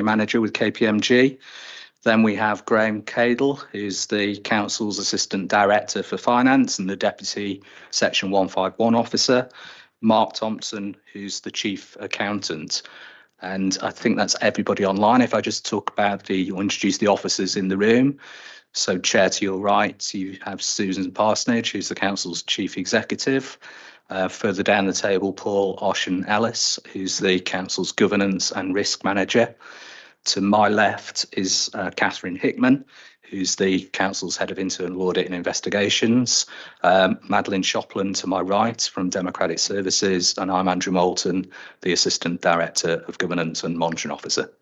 Manager with KPMG. Then we have Graham Cadle, who's the Council's Assistant Director for Finance and the Deputy Section 151 Officer. Mark Thompson, who's the Chief Accountant. And I think that's everybody online. If I just talk about or introduce the officers in the room. So Chair, to your right, you have Susan Parsonage, who's the Council's Chief Executive. Further down the table, Paul Oshin-Ellis, who's the Council's Governance and Risk Manager. To my left is Catherine Hickman, who's the Council's Head of Internal Audit and Investigations. Madeline Shopland to my right from Democratic Services, and I'm Andrew Moulton, the Assistant Director of Governance and Monitoring Officer.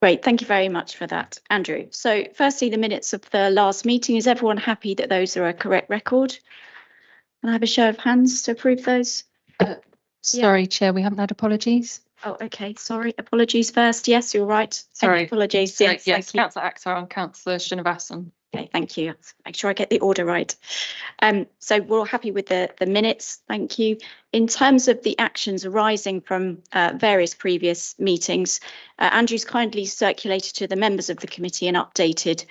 Great, thank you very much for that, Andrew. So firstly, the minutes of the last meeting. Is everyone happy that those are a correct record? Can I have a show of hands to approve those? Sorry, Chair, we haven't had apologies. Oh, okay, sorry. Apologies first. Yes, you're right. Sorry. Apologies. Yes, Councillor Akhtar and Councillor Srinivasan. Okay, thank you. Make sure I get the order right. So we're all happy with the minutes. Thank you. In terms of the actions arising from various previous meetings, Andrew's kindly circulated to the members of the committee an updated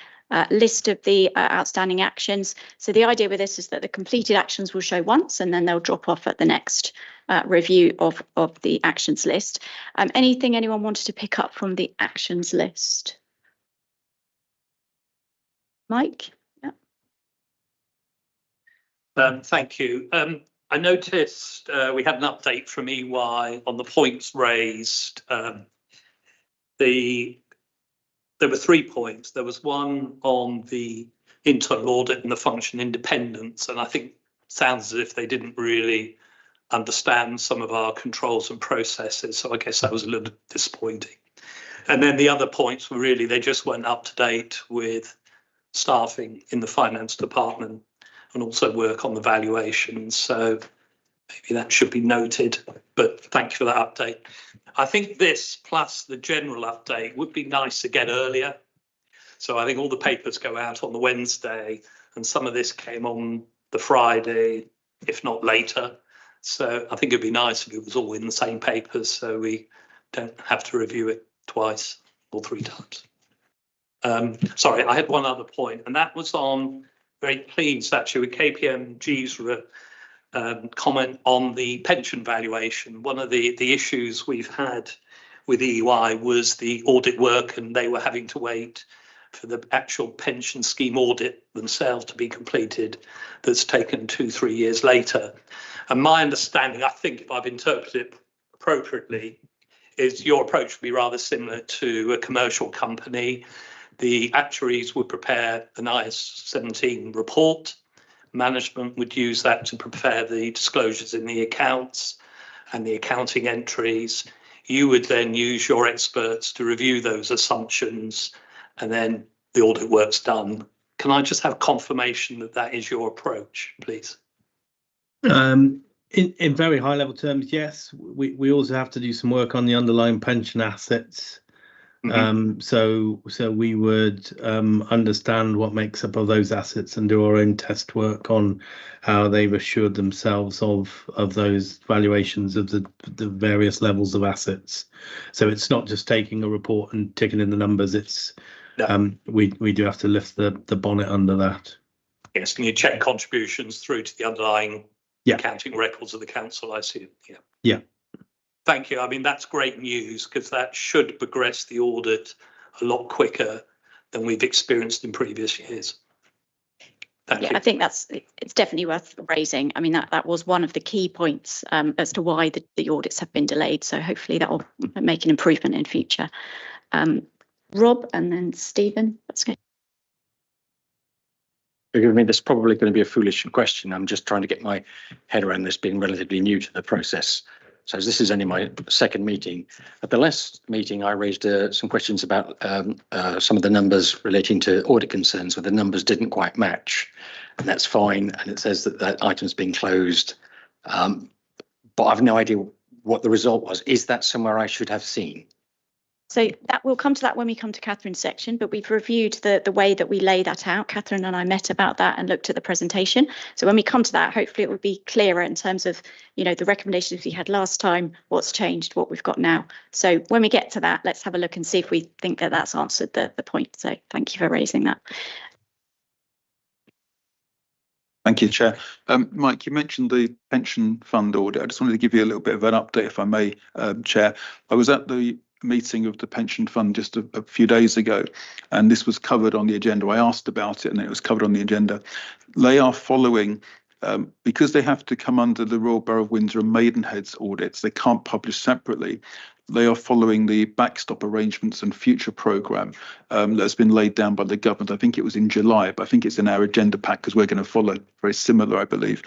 list of the outstanding actions. So the idea with this is that the completed actions will show once and then they'll drop off at the next review of the actions list. Anything anyone wanted to pick up from the actions list? Mike? Yeah. Thank you. I noticed we had an update from EY on the points raised. There were 3 points. There was one on the internal audit and the function independence, and I think it sounds as if they didn't really understand some of our controls and processes, so I guess that was a little disappointing. And then the other points were really, they just weren't up to date with staffing in the finance department and also work on the valuations, so maybe that should be noted, but thank you for that update. I think this plus the general update would be nice to get earlier. So I think all the papers go out on the Wednesday and some of this came on the Friday, if not later. So I think it'd be nice if it was all in the same papers so we don't have to review it twice or 3 times. Sorry, I had one other point, and that was on, very pleased actually with KPMG's comment on the pension valuation. One of the issues we've had with EY was the audit work, and they were having to wait for the actual pension scheme audit themselves to be completed. That's taken 2-3 years later. And my understanding, I think if I've interpreted it appropriately, is your approach would be rather similar to a commercial company. The actuaries would prepare an IAS 17 report. Management would use that to prepare the disclosures in the accounts and the accounting entries. You would then use your experts to review those assumptions, and then the audit work's done. Can I just have confirmation that that is your approach, please? In very high level terms, yes. We also have to do some work on the underlying pension assets. So we would understand what makes up of those assets and do our own test work on how they've assured themselves of those valuations of the various levels of assets. So it's not just taking a report and ticking in the numbers. It's we do have to lift the bonnet under that. Yes, can you check contributions through to the underlying accounting records of the council? I see. Yeah. Thank you. I mean, that's great news because that should progress the audit a lot quicker than we've experienced in previous years. Thank you. I think it's definitely worth raising. I mean, that was one of the key points as to why the audits have been delayed. So hopefully that will make an improvement in future. Rob and then Stephen. That's good. Forgive me, this is probably going to be a foolish question. I'm just trying to get my head around this, being relatively new to the process. So this is only my second meeting. At the last meeting, I raised some questions about some of the numbers relating to audit concerns where the numbers didn't quite match. And that's fine. And it says that that item's been closed. But I've no idea what the result was. Is that somewhere I should have seen? So that we'll come to that when we come to Catherine's section, but we've reviewed the way that we lay that out. Catherine and I met about that and looked at the presentation. So when we come to that, hopefully it will be clearer in terms of, you know, the recommendations we had last time, what's changed, what we've got now. So when we get to that, let's have a look and see if we think that that's answered the point. So thank you for raising that. Thank you, Chair. Mike, you mentioned the pension fund audit. I just wanted to give you a little bit of an update, if I may, Chair. I was at the meeting of the pension fund just a few days ago, and this was covered on the agenda. I asked about it and it was covered on the agenda. They are following, because they have to come under the Royal Borough of Windsor and Maidenhead's audits, they can't publish separately. They are following the backstop arrangements and future programme that's been laid down by the government. I think it was in July, but I think it's in our agenda pack because we're going to follow very similar, I believe.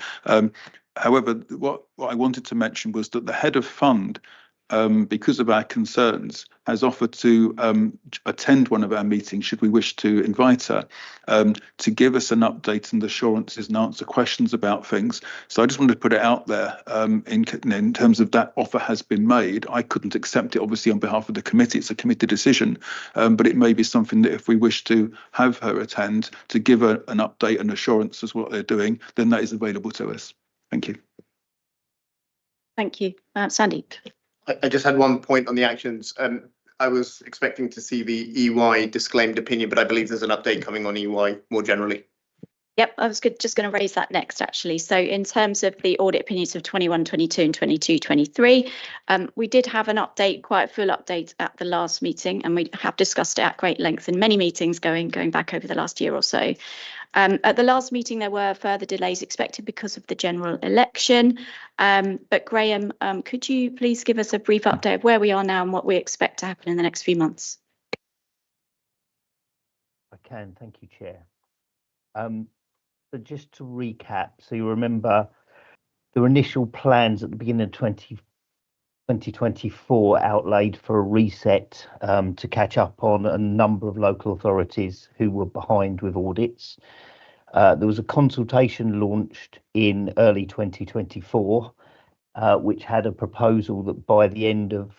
However, what I wanted to mention was that the head of fund, because of our concerns, has offered to attend one of our meetings, should we wish to invite her, to give us an update and assurances and answer questions about things. So I just wanted to put it out there in terms of that offer has been made. I couldn't accept it, obviously, on behalf of the committee. It's a committee decision, but it may be something that if we wish to have her attend to give her an update and assurance as what they're doing, then that is available to us. Thank you. Thank you. Sandeep. I just had one point on the actions. I was expecting to see the EY disclaimed opinion, but I believe there's an update coming on EY more generally. Yep, I was just going to raise that next, actually. So in terms of the audit opinions of 21-22 and 22-23, we did have an update, quite a full update at the last meeting, and we have discussed it at great length in many meetings going back over the last year or so. At the last meeting, there were further delays expected because of the general election. But Graham, could you please give us a brief update of where we are now and what we expect to happen in the next few months? I can, thank you, Chair. So just to recap, so you remember the initial plans at the beginning of 2024 outlaid for a reset to catch up on a number of local authorities who were behind with audits. There was a consultation launched in early 2024, which had a proposal that by the end of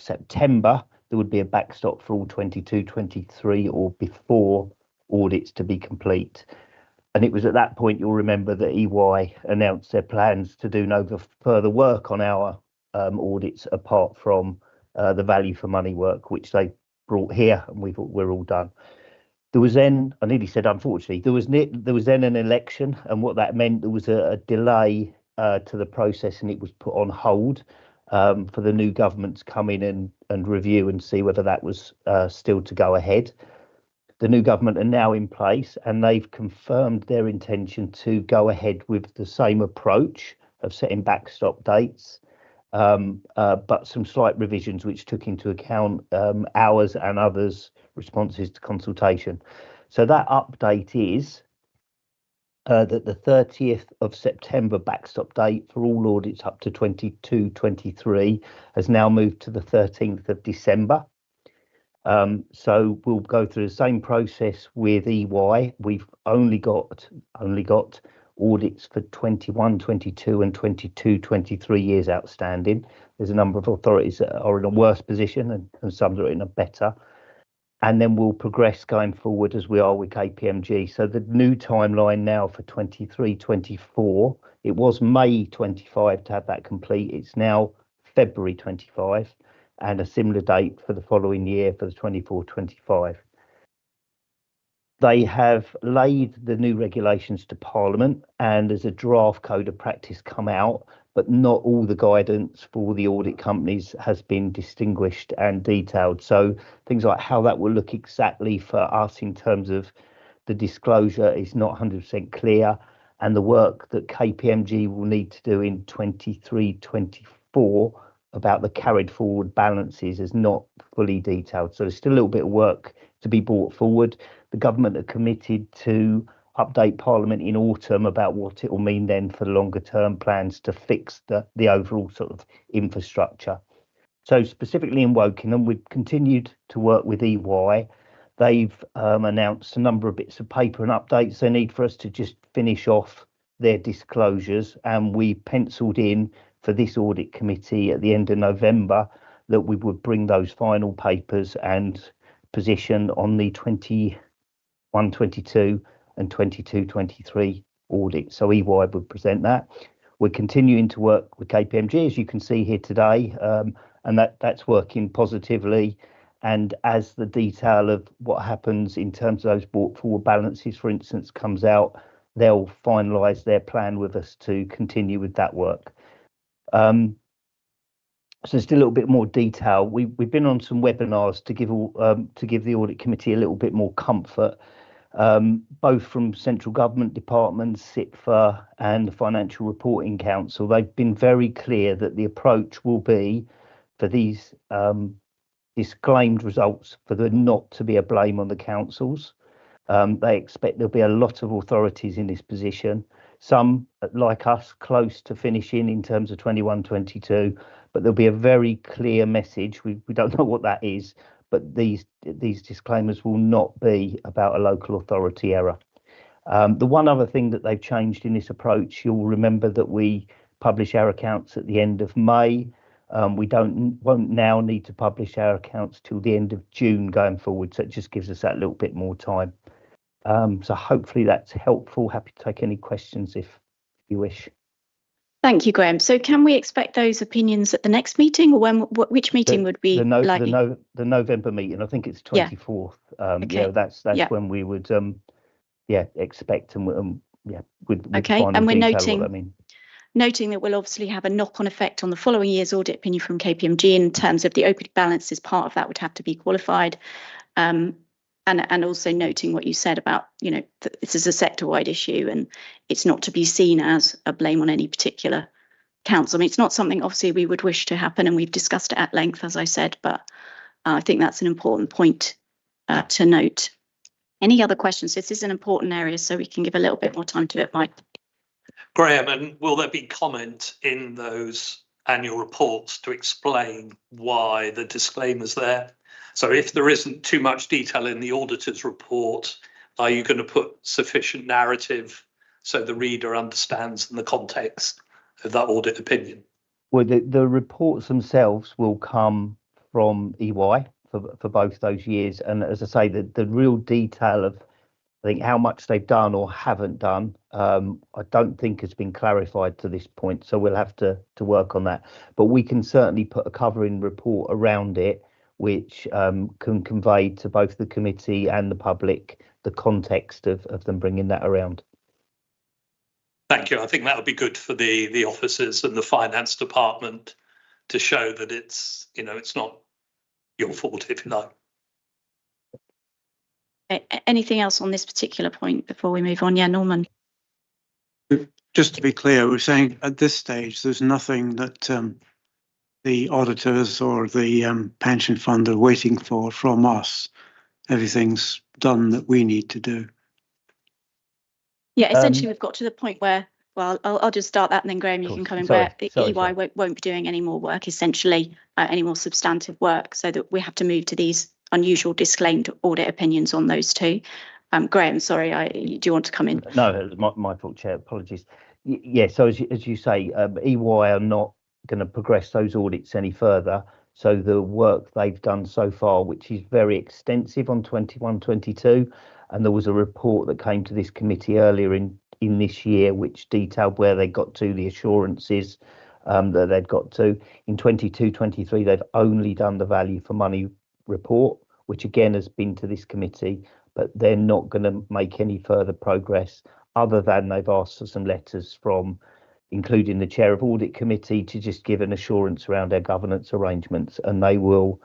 September, there would be a backstop for all 22-23 or before audits to be complete. And it was at that point, you'll remember, that EY announced their plans to do no further work on our audits apart from the value for money work, which they brought here, and we're all done. There was then, I nearly said unfortunately, there was then an election, and what that meant, there was a delay to the process, and it was put on hold for the new government to come in and review and see whether that was still to go ahead. The new government are now in place, and they've confirmed their intention to go ahead with the same approach of setting backstop dates, but some slight revisions which took into account ours and others' responses to consultation. So that update is that the 30th of September backstop date for all audits up to 22-23 has now moved to the 13th of December. So we'll go through the same process with EY. We've only got audits for 21, 22 and 23 years outstanding. There's a number of authorities that are in a worse position and some that are in a better. And then we'll progress going forward as we are with KPMG. So the new timeline now for 23-24, it was May 25 to have that complete. It's now February 25. And a similar date for the following year for the 24-25. They have laid the new regulations to Parliament, and there's a draft code of practice come out, but not all the guidance for the audit companies has been distinguished and detailed. So things like how that will look exactly for us in terms of the disclosure is not 100% clear, and the work that KPMG will need to do in 23-24 about the carried forward balances is not fully detailed. So there's still a little bit of work to be brought forward. The government are committed to update Parliament in autumn about what it will mean then for the longer term plans to fix the overall sort of infrastructure. So specifically in Wokingham, we've continued to work with EY. They've announced a number of bits of paper and updates they need for us to just finish off their disclosures, and we penciled in for this audit committee at the end of November that we would bring those final papers and position on the 21-22 and 22-23 audit. So EY would present that. We're continuing to work with KPMG, as you can see here today, and that's working positively. And as the detail of what happens in terms of those brought forward balances, for instance, comes out, they'll finalise their plan with us to continue with that work. So just a little bit more detail. We've been on some webinars to give the Audit Committee a little bit more comfort, both from central government departments, SITFA and the Financial Reporting Council. They've been very clear that the approach will be for these disclaimed results for there not to be a blame on the councils. They expect there'll be a lot of authorities in this position, some like us close to finishing in terms of 21-22, but there'll be a very clear message. We don't know what that is, but these disclaimers will not be about a local authority error. The one other thing that they've changed in this approach, you'll remember that we publish our accounts at the end of May. We won't now need to publish our accounts till the end of June going forward, so it just gives us that little bit more time. So hopefully that's helpful. Happy to take any questions if you wish. Thank you, Graham. So can we expect those opinions at the next meeting, or which meeting would be likely? The November meeting, I think it's 24th. Okay. Yeah, that's when we would expect and with okay, final and we're detail noting that we'll obviously have a knock-on effect on the following year's audit opinion from KPMG in terms of the opening balances. Part of that would have to be qualified, and also noting what you said about, this is a sector-wide issue and it's not to be seen as a blame on any particular council. I mean, it's not something obviously we would wish to happen, and we've discussed it at length, as I said, but I think that's an important point to note. Any other questions? This is an important area, so we can give a little bit more time to it, Mike. Graham, and will there be comment in those annual reports to explain why the disclaimer's there? So if there isn't too much detail in the auditor's report, are you going to put sufficient narrative so the reader understands the context of that audit opinion? Well, the reports themselves will come from EY for both those years. And as I say, the real detail of, I think, how much they've done or haven't done, I don't think has been clarified to this point. So we'll have to work on that. But we can certainly put a covering report around it, which can convey to both the committee and the public the context of them bringing that around. Thank you. I think that would be good for the officers and the finance department to show that it's not your fault, if you like. Anything else on this particular point before we move on? Yeah, Norman. Just to be clear, we're saying at this stage there's nothing that the auditors or the pension fund are waiting for from us. Everything's done that we need to do. Yeah, essentially we've got to the point where, well, I'll just start that and then Graham, you can come in, where EY won't be doing any more work, essentially, any more substantive work, so that we have to move to these unusual disclaimed audit opinions on those two. Graham, sorry, do you want to come in? No, it was my fault, Chair. Apologies. Yeah, so as you say, EY are not going to progress those audits any further. So the work they've done so far, which is very extensive on 21-22, and there was a report that came to this committee earlier in this year, which detailed where they got to, the assurances that they'd got to. In 22-23, they've only done the value for money report, which again has been to this committee, but they're not going to make any further progress other than they've asked for some letters from, including the chair of Audit Committee, to just give an assurance around their governance arrangements, and they will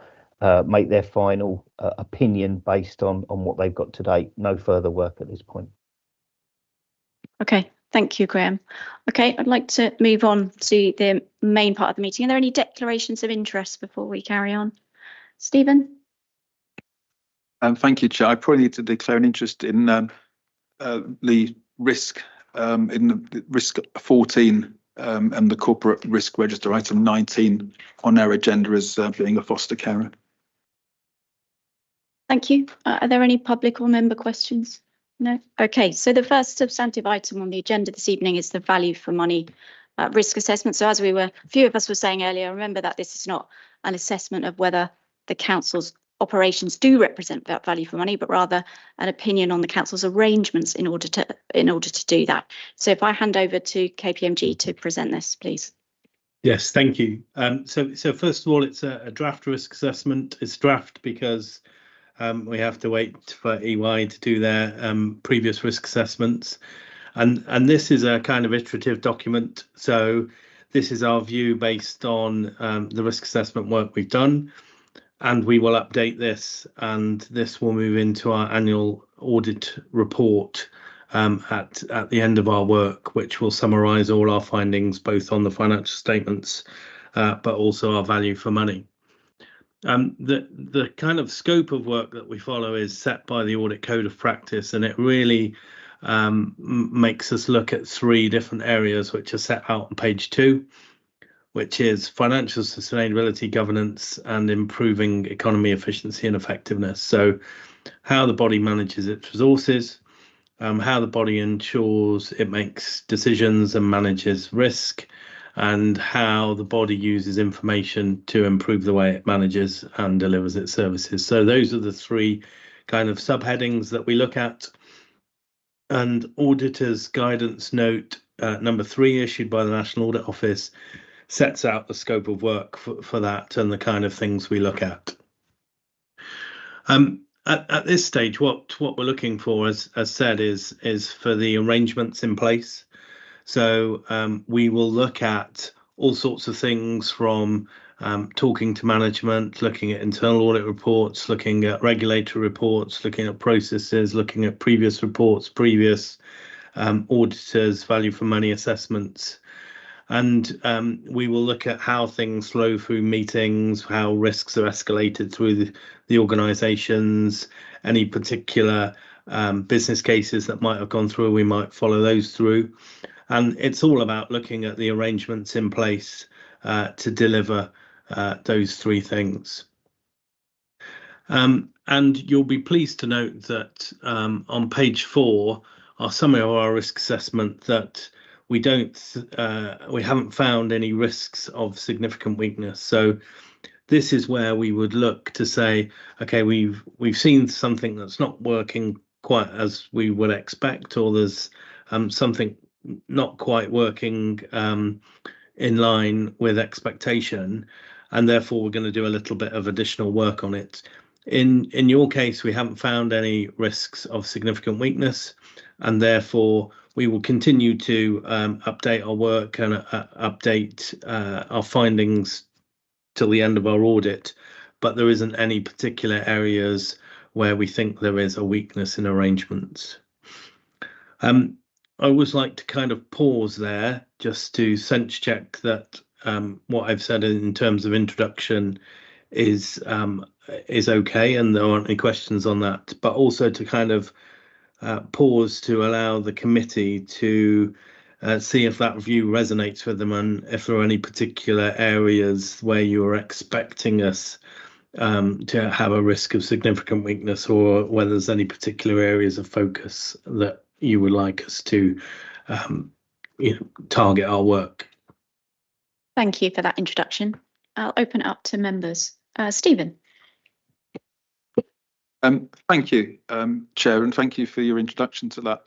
make their final opinion based on what they've got to date. No further work at this point. Okay, thank you, Graham. Okay, I'd like to move on to the main part of the meeting. Are there any declarations of interest before we carry on? Stephen? Thank you, Chair. I probably need to declare an interest in the risk, in the risk 14 and the corporate risk register, item 19 on our agenda as being a foster carer. Thank you. Are there any public or member questions? No? Okay, so the first substantive item on the agenda this evening is the value for money risk assessment. So as a few of us were saying earlier, remember that this is not an assessment of whether the council's operations do represent that value for money, but rather an opinion on the council's arrangements in order to do that. So if I hand over to KPMG to present this, please. Yes, thank you. So first of all, it's a draft risk assessment. It's draft because we have to wait for EY to do their previous risk assessments. And this is a kind of iterative document. So this is our view based on the risk assessment work we've done. And we will update this, and this will move into our annual audit report at the end of our work, which will summarise all our findings, both on the financial statements, but also our value for money. The kind of scope of work that we follow is set by the Audit Code of Practice, and it really makes us look at 3 different areas which are set out on page 2. Which is financial sustainability, governance, and improving economy efficiency and effectiveness. So how the body manages its resources, how the body ensures it makes decisions and manages risk, and how the body uses information to improve the way it manages and delivers its services. So those are the 3 kind of subheadings that we look at. And Auditor's Guidance Note number 3, issued by the National Audit Office, sets out the scope of work for that and the kind of things we look at. At this stage, what we're looking for, as said, is for the arrangements in place. So we will look at all sorts of things, from talking to management, looking at internal audit reports, looking at regulatory reports, looking at processes, looking at previous reports, previous auditors' value for money assessments. And we will look at how things flow through meetings, how risks are escalated through the organisations, any particular business cases that might have gone through, we might follow those through. And it's all about looking at the arrangements in place to deliver those 3 things. And you'll be pleased to note that on page 4, our summary of our risk assessment, that we haven't found any risks of significant weakness. So this is where we would look to say, okay, we've seen something that's not working quite as we would expect, or there's something not quite working in line with expectation, and therefore we're going to do a little bit of additional work on it. In your case, we haven't found any risks of significant weakness, and therefore we will continue to update our work and update our findings till the end of our audit, but there isn't any particular areas where we think there is a weakness in arrangements. I always like to kind of pause there just to sense check that what I've said in terms of introduction is okay and there aren't any questions on that, but also to kind of pause to allow the committee to see if that view resonates with them, and if there are any particular areas where you are expecting us to have a risk of significant weakness, or whether there's any particular areas of focus that you would like us to target our work. Thank you for that introduction. I'll open it up to members. Stephen. Thank you, Chair, and thank you for your introduction to that.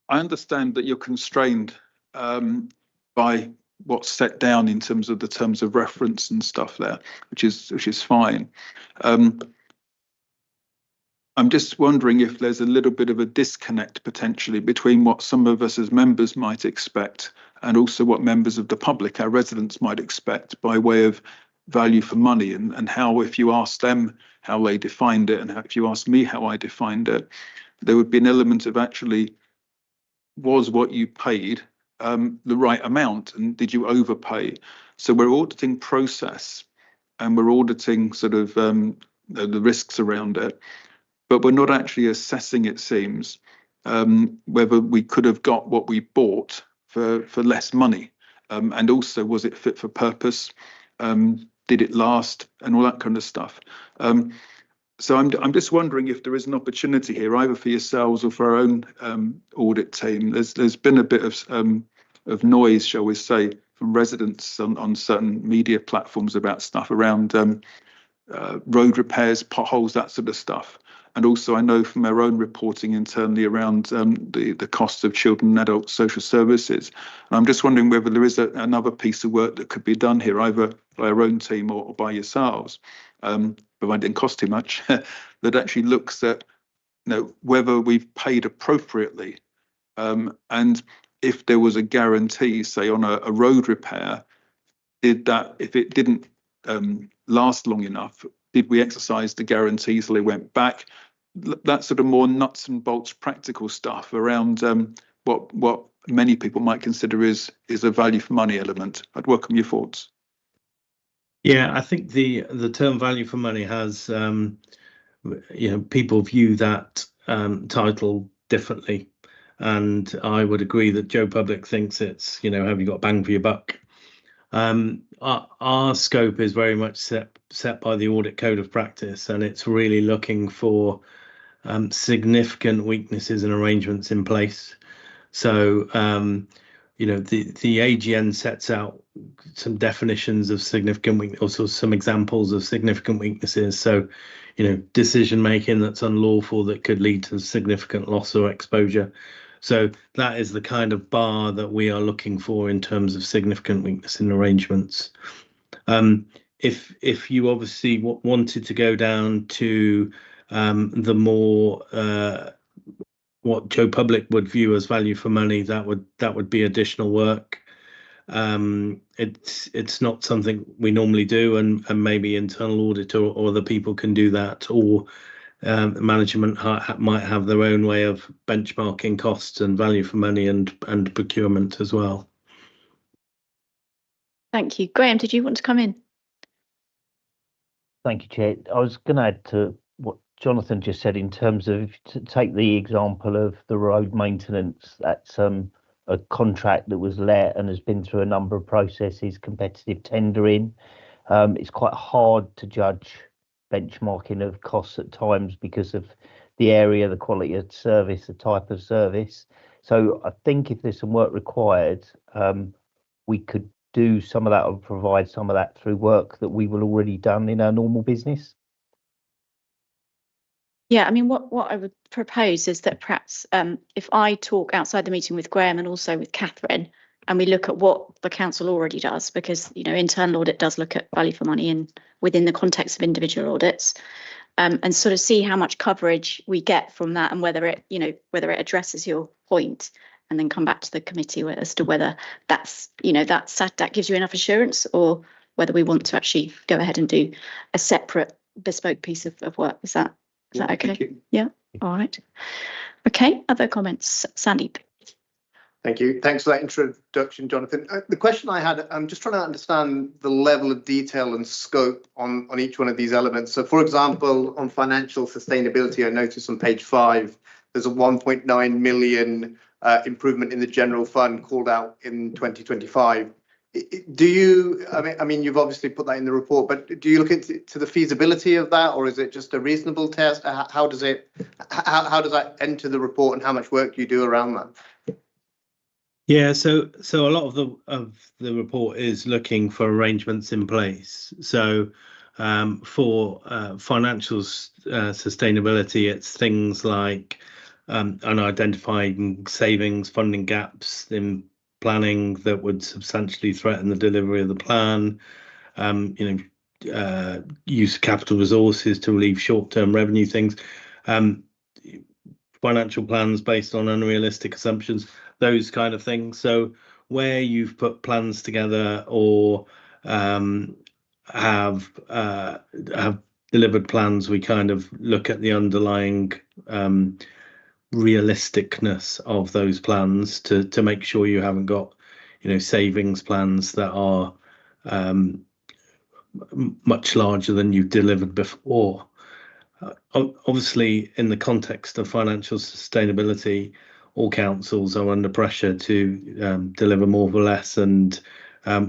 I understand that you're constrained by what's set down in terms of the terms of reference and stuff there, which is fine. I'm just wondering if there's a little bit of a disconnect potentially between what some of us as members might expect and also what members of the public, our residents, might expect by way of value for money, and how, if you ask them how they defined it and if you ask me how I defined it, there would be an element of actually, was what you paid the right amount, and did you overpay? So we're auditing process and we're auditing sort of the risks around it, but we're not actually assessing, it seems, whether we could have got what we bought for less money, and also was it fit for purpose, did it last, and all that kind of stuff. So I'm just wondering if there is an opportunity here, either for yourselves or for our own audit team. There's been a bit of noise, shall we say, residents on certain media platforms about stuff around road repairs, potholes, that sort of stuff. And also I know from our own reporting internally around the costs of children and adult social services. And I'm just wondering whether there is another piece of work that could be done here, either by our own team or by yourselves, provided it didn't cost too much, that actually looks at whether we've paid appropriately. And if there was a guarantee, say on a road repair, if it didn't last long enough, did we exercise the guarantee so they went back? That sort of more nuts and bolts practical stuff around what many people might consider is a value for money element. I'd welcome your thoughts. Yeah, I think the term value for money has, people view that title differently. And I would agree that Joe Public thinks it's, have you got bang for your buck? Our scope is very much set by the Audit Code of Practice, and it's really looking for significant weaknesses and arrangements in place. So, the AGN sets out some definitions of significant weakness, also some examples of significant weaknesses. So, decision making that's unlawful that could lead to significant loss or exposure. So that is the kind of bar that we are looking for in terms of significant weakness in arrangements. If you obviously wanted to go down to the more what Joe Public would view as value for money, that would be additional work. It's not something we normally do, and maybe internal audit or other people can do that, or management might have their own way of benchmarking costs and value for money and procurement as well. Thank you. Graham, did you want to come in? Thank you, Chair. I was going to add to what Jonathan just said in terms of, to take the example of the road maintenance. That's a contract that was let and has been through a number of processes, competitive tendering. It's quite hard to judge benchmarking of costs at times because of the area, the quality of service, the type of service. So I think if there's some work required, we could do some of that or provide some of that through work that we will already done in our normal business. Yeah, I mean, what I would propose is that perhaps if I talk outside the meeting with Graham and also with Catherine, and we look at what the council already does, because internal audit does look at value for money and within the context of individual audits, and sort of see how much coverage we get from that, and whether it addresses your point, and then come back to the committee as to whether that gives you enough assurance, or whether we want to actually go ahead and do a separate bespoke piece of work. Is that okay? Yeah. All right. Okay. Other comments, Sandeep? Thank you. Thanks for that introduction, Jonathan. The question I had, I'm just trying to understand the level of detail and scope on each one of these elements. So, for example, on financial sustainability, I noticed on page 5, there's a 1.9 million improvement in the general fund called out in 2025. Do you, I mean, you've obviously put that in the report, but do you look into the feasibility of that, or is it just a reasonable test? How does that enter the report, and how much work do you do around that? Yeah, so a lot of the report is looking for arrangements in place. So for financial sustainability, it's things like unidentified savings, funding gaps in planning that would substantially threaten the delivery of the plan. Use of capital resources to relieve short-term revenue things. Financial plans based on unrealistic assumptions, those kind of things. So where you've put plans together or have delivered plans, we kind of look at the underlying realisticness of those plans to make sure you haven't got savings plans that are much larger than you've delivered before. Obviously, in the context of financial sustainability, all councils are under pressure to deliver more for less, and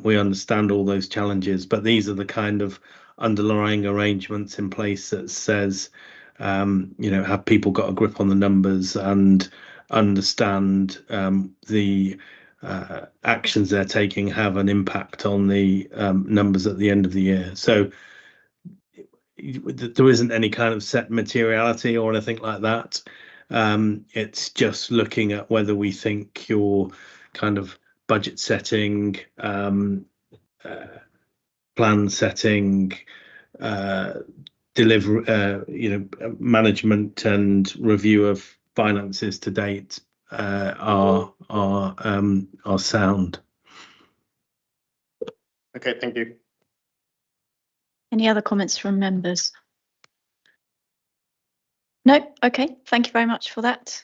we understand all those challenges. But these are the kind of underlying arrangements in place that says, have people got a grip on the numbers and understand the actions they're taking have an impact on the numbers at the end of the year. So there isn't any kind of set materiality or anything like that. It's just looking at whether we think your kind of budget setting, plan setting, management and review of finances to date are sound. Okay, thank you. Any other comments from members? No? Okay, thank you very much for that.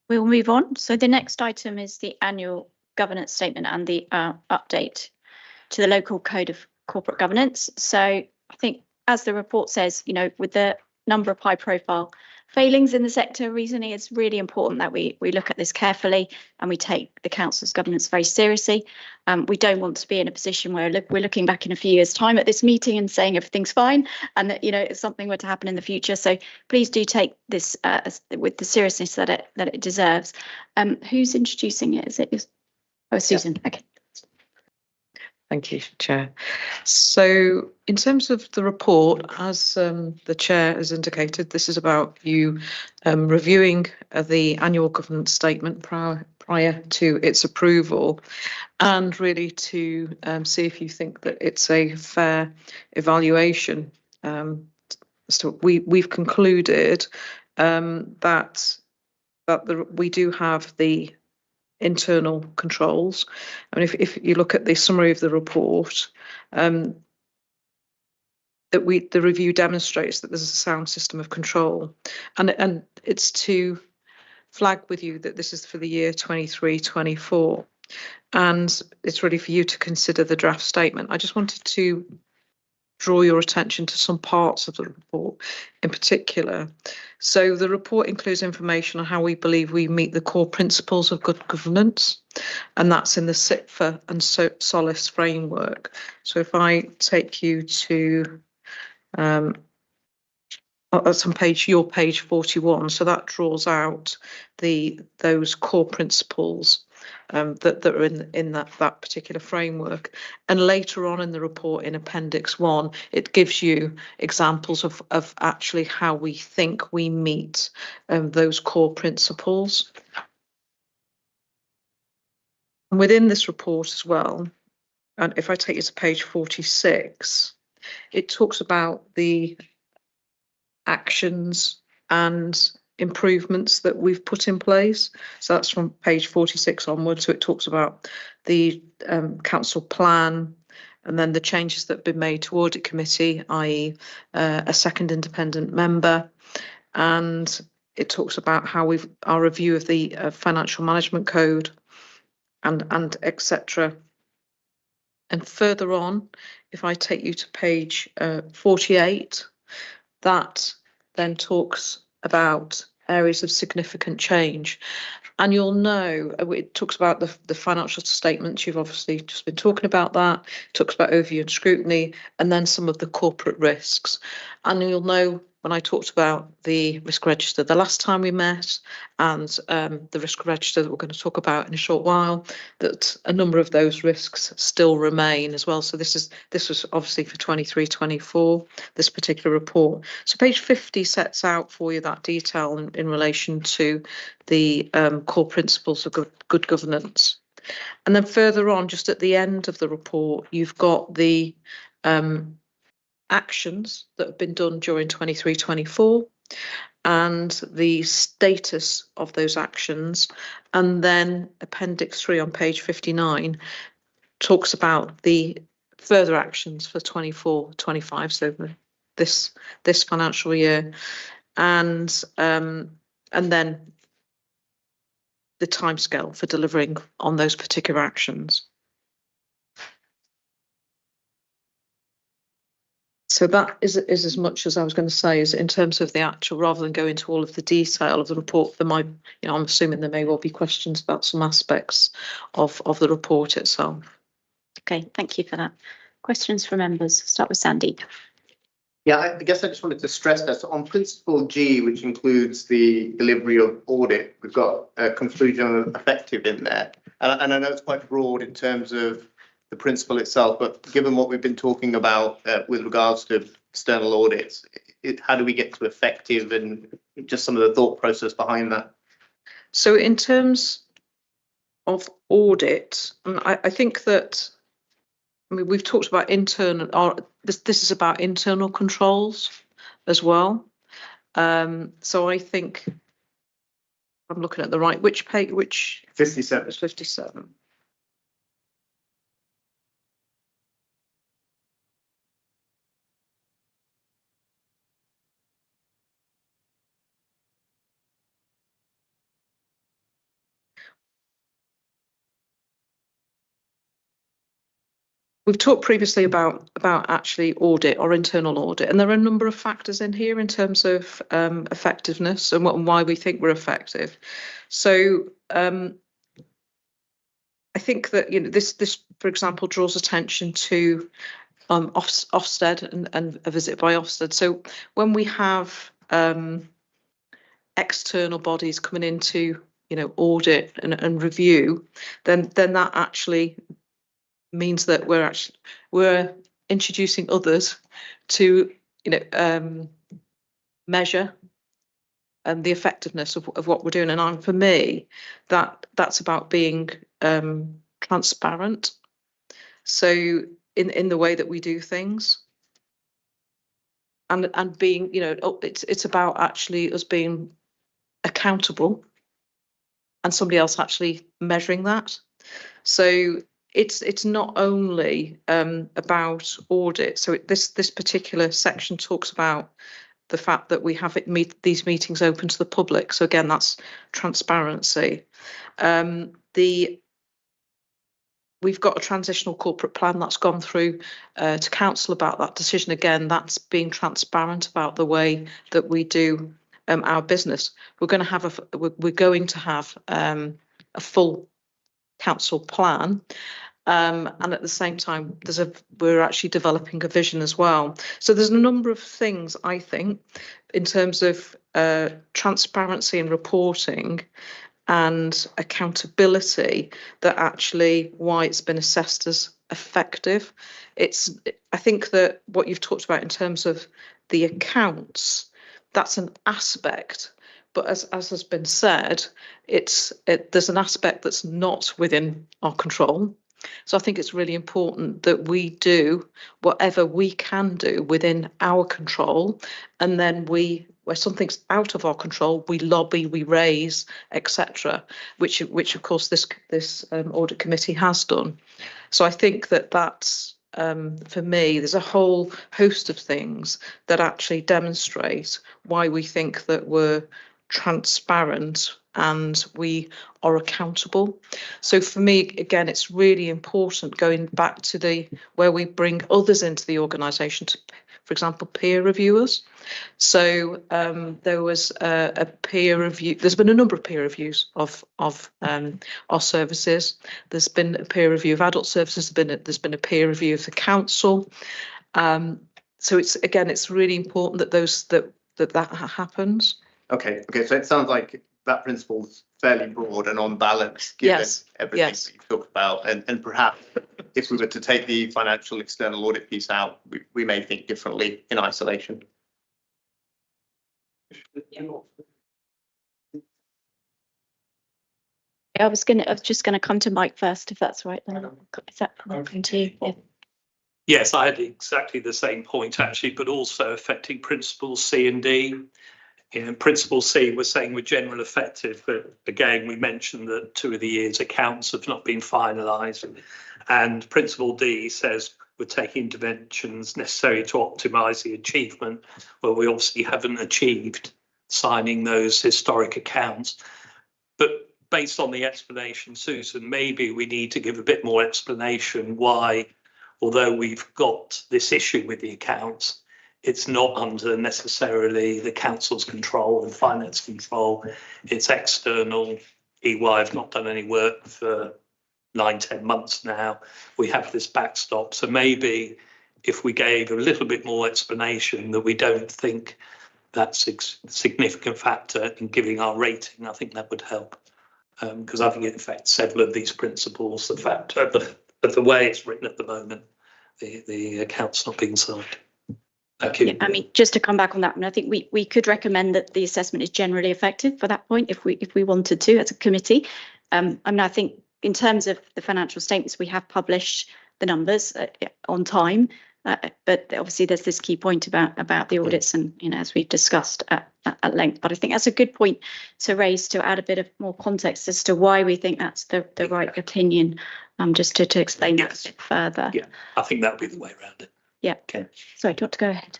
We'll move on. So the next item is the annual governance statement and the update to the local code of corporate governance. So I think, as the report says, with the number of high profile failings in the sector recently, it's really important that we look at this carefully and we take the council's governance very seriously. We don't want to be in a position where we're looking back in a few years' time at this meeting and saying everything's fine, and that if something were to happen in the future. So please do take this with the seriousness that it deserves. Who's introducing it? Is it? Oh, Susan. Yeah. Okay. Thank you, Chair. So in terms of the report, as the Chair has indicated, this is about you reviewing the annual governance statement prior to its approval, and really to see if you think that it's a fair evaluation. So we've concluded that we do have the internal controls. I mean, if you look at the summary of the report, that the review demonstrates that there's a sound system of control, and it's to flag with you that this is for the year 23-24, and it's really for you to consider the draft statement. I just wanted to draw your attention to some parts of the report in particular. So the report includes information on how we believe we meet the core principles of good governance, and that's in the SIPFA and SOLIS framework. So if I take you to that's on your page 41, so that draws out those core principles that are in that particular framework. And later on in the report, in Appendix 1, it gives you examples of actually how we think we meet those core principles. And within this report as well, and if I take you to page 46, it talks about the actions and improvements that we've put in place. So that's from page 46 onwards. So it talks about the council plan, and then the changes that have been made to Audit Committee, i.e. A second independent member. And it talks about how our review of the financial management code and etc. And further on, if I take you to page 48, that then talks about areas of significant change. And you'll know, it talks about the financial statements. You've obviously just been talking about that. It talks about overview and scrutiny, and then some of the corporate risks. And you'll know when I talked about the risk register the last time we met, and the risk register that we're going to talk about in a short while, that a number of those risks still remain as well. So this was obviously for 23-24, this particular report. So page 50 sets out for you that detail in relation to the core principles of good governance. And then further on, just at the end of the report, you've got the actions that have been done during 23-24 and the status of those actions. And then Appendix 3 on page 59 talks about the further actions for 24-25, so this financial year, and then the timescale for delivering on those particular actions. So that is as much as I was going to say, is in terms of the actual, rather than go into all of the detail of the report. There might, I'm assuming there may well be questions about some aspects of the report itself. Okay, thank you for that. Questions from members? Start with Sandy. Yeah, I guess I just wanted to stress that. So on principle G, which includes the delivery of audit, we've got a conclusion of effective in there. And I know it's quite broad in terms of the principle itself, but given what we've been talking about with regards to external audits, how do we get to effective and just some of the thought process behind that? So in terms of audit, I think that, I mean, we've talked about internal, this is about internal controls as well. So I think I'm looking at the right, which page, which 57. 57. We've talked previously about actually audit or internal audit, and there are a number of factors in here in terms of effectiveness and why we think we're effective. So I think that, you know, this for example draws attention to Ofsted and a visit by Ofsted. So when we have external bodies coming into, you know, audit and review, then that actually means that we're introducing others to, you know, measure the effectiveness of what we're doing. And for me, that's about being transparent. So in the way that we do things, and being, you know, it's about actually us being accountable and somebody else actually measuring that. So it's not only about audit. So this particular section talks about the fact that we have these meetings open to the public. So again, that's transparency. We've got a transitional corporate plan that's gone through to council about that decision. Again, that's being transparent about the way that we do our business. We're going to have a full council plan. And at the same time, we're actually developing a vision as well. So there's a number of things, I think, in terms of transparency and reporting and accountability, that actually why it's been assessed as effective. I think that what you've talked about in terms of the accounts, that's an aspect. But as has been said, there's an aspect that's not within our control. So I think it's really important that we do whatever we can do within our control, and then where something's out of our control, we lobby, we raise, etc., which of course this audit committee has done. So I think that's for me, there's a whole host of things that actually demonstrate why we think that we're transparent and we are accountable. So for me, again, it's really important going back to where we bring others into the organisation, to, for example, peer reviewers. So there was a peer review. There's been a number of peer reviews of our services. There's been a peer review of adult services. There's been a peer review of the council. So it's really important that that happens. Okay. So it sounds like that principle is fairly broad and on balance, given everything that you've talked about. And perhaps if we were to take the financial external audit piece out, we may think differently in isolation. I was just gonna come to Mike first, if that's right. Then is that come to you? Yeah. Yes, I had exactly the same point actually, but also affecting principles C and D. In principle C, we're saying we're general effective, but again, we mentioned that 2 of the year's accounts have not been finalised. And principle D says we're taking interventions necessary to optimise the achievement, well, we obviously haven't achieved signing those historic accounts. But based on the explanation, Susan, maybe we need to give a bit more explanation why, although we've got this issue with the accounts, it's not under necessarily the council's control and finance control. It's external. EY have not done any work for 9-10 months now. We have this backstop. So maybe if we gave a little bit more explanation that we don't think that's a significant factor in giving our rating, I think that would help. because I think it affects several of these principles. The fact of the way it's written at the moment, the account's not being signed. Thank you. Yeah, I mean, just to come back on that one, I think we could recommend that the assessment is generally effective for that point if we wanted to as a committee. I mean, I think in terms of the financial statements, we have published the numbers on time, but obviously there's this key point about the audits, and as we've discussed at length. But I think that's a good point to raise, to add a bit of more context as to why we think that's the right opinion. Just to explain that a bit further. Yeah, I think that would be the way around it. Yeah. Okay. Sorry, do you want to go ahead?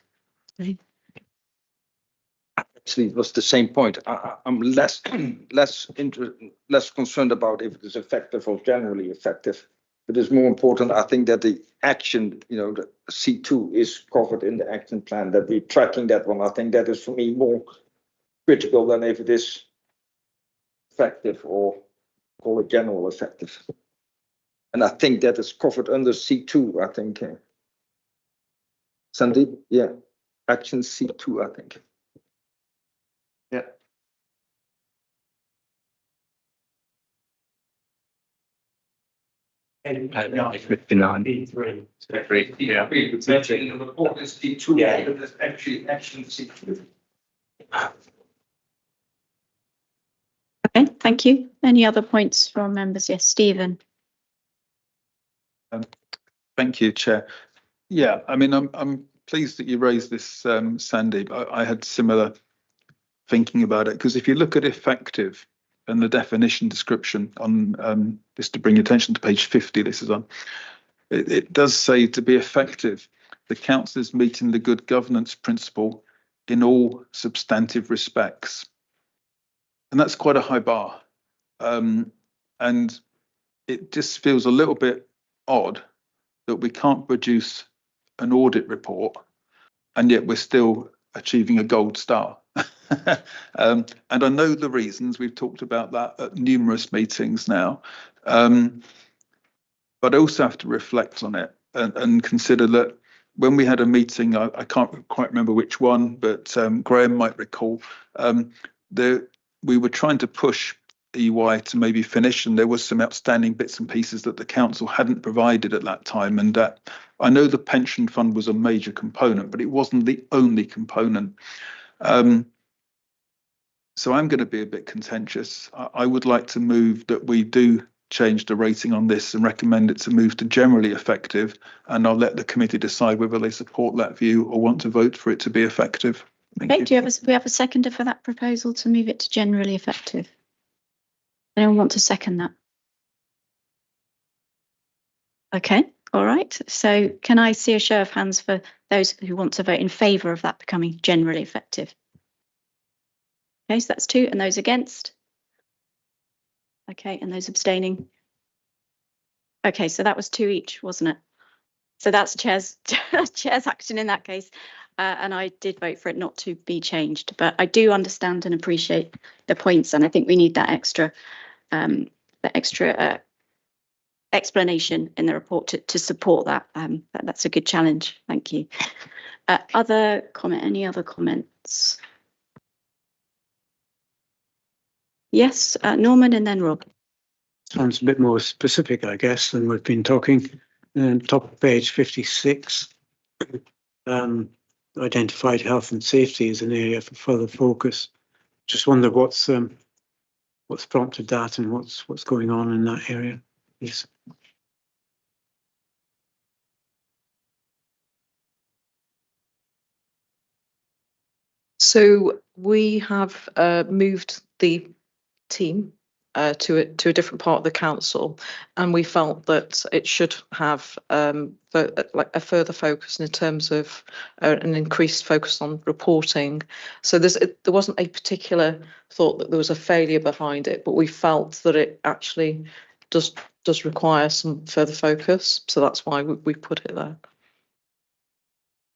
Actually, it was the same point. I'm less concerned about if it is effective or generally effective. But it's more important, I think, that the action, the C2 is covered in the action plan, that we're tracking that one. I think that is, for me, more critical than if it is effective or call it general effective. And I think that is covered under C2, I think. Sandeep, yeah, action C2, I think. Yeah. Okay, thank you. Any other points from members? Yes, Stephen. Thank you, Chair. Yeah, I mean, I'm pleased that you raised this, Sandeep. I had similar thinking about it, because if you look at effective and the definition description on just to bring attention to page 50, this is on, it does say to be effective, the council is meeting the good governance principle in all substantive respects. And that's quite a high bar. And it just feels a little bit odd that we can't produce an audit report and yet we're still achieving a gold star. And I know the reasons, we've talked about that at numerous meetings now. But I also have to reflect on it and consider that when we had a meeting, I can't quite remember which one, but Graham might recall, we were trying to push EY to maybe finish, and there was some outstanding bits and pieces that the council hadn't provided at that time. And I know the pension fund was a major component, but it wasn't the only component. So I'm going to be a bit contentious. I would like to move that we do change the rating on this and recommend it to move to generally effective, and I'll let the committee decide whether they support that view or want to vote for it to be effective. Thank you. Do we have a seconder for that proposal to move it to generally effective? Anyone want to second that? Okay, all right. So can I see a show of hands for those who want to vote in favour of that becoming generally effective? Okay, so that's 2, and those against? Okay, and those abstaining? Okay, so that was 2 each, wasn't it? So that's chair's action in that case. And I did vote for it not to be changed, but I do understand and appreciate the points, and I think we need that extra explanation in the report to support that. That's a good challenge. Thank you. Any other comments? Yes, Norman and then Rob. Sounds a bit more specific, I guess, than we've been talking. Top of page 56, identified health and safety as an area for further focus. Just wonder what's prompted that and what's going on in that area. Yes. So we have moved the team to a different part of the council, and we felt that it should have a further focus in terms of an increased focus on reporting. So there wasn't a particular thought that there was a failure behind it, but we felt that it actually does require some further focus. So that's why we put it there.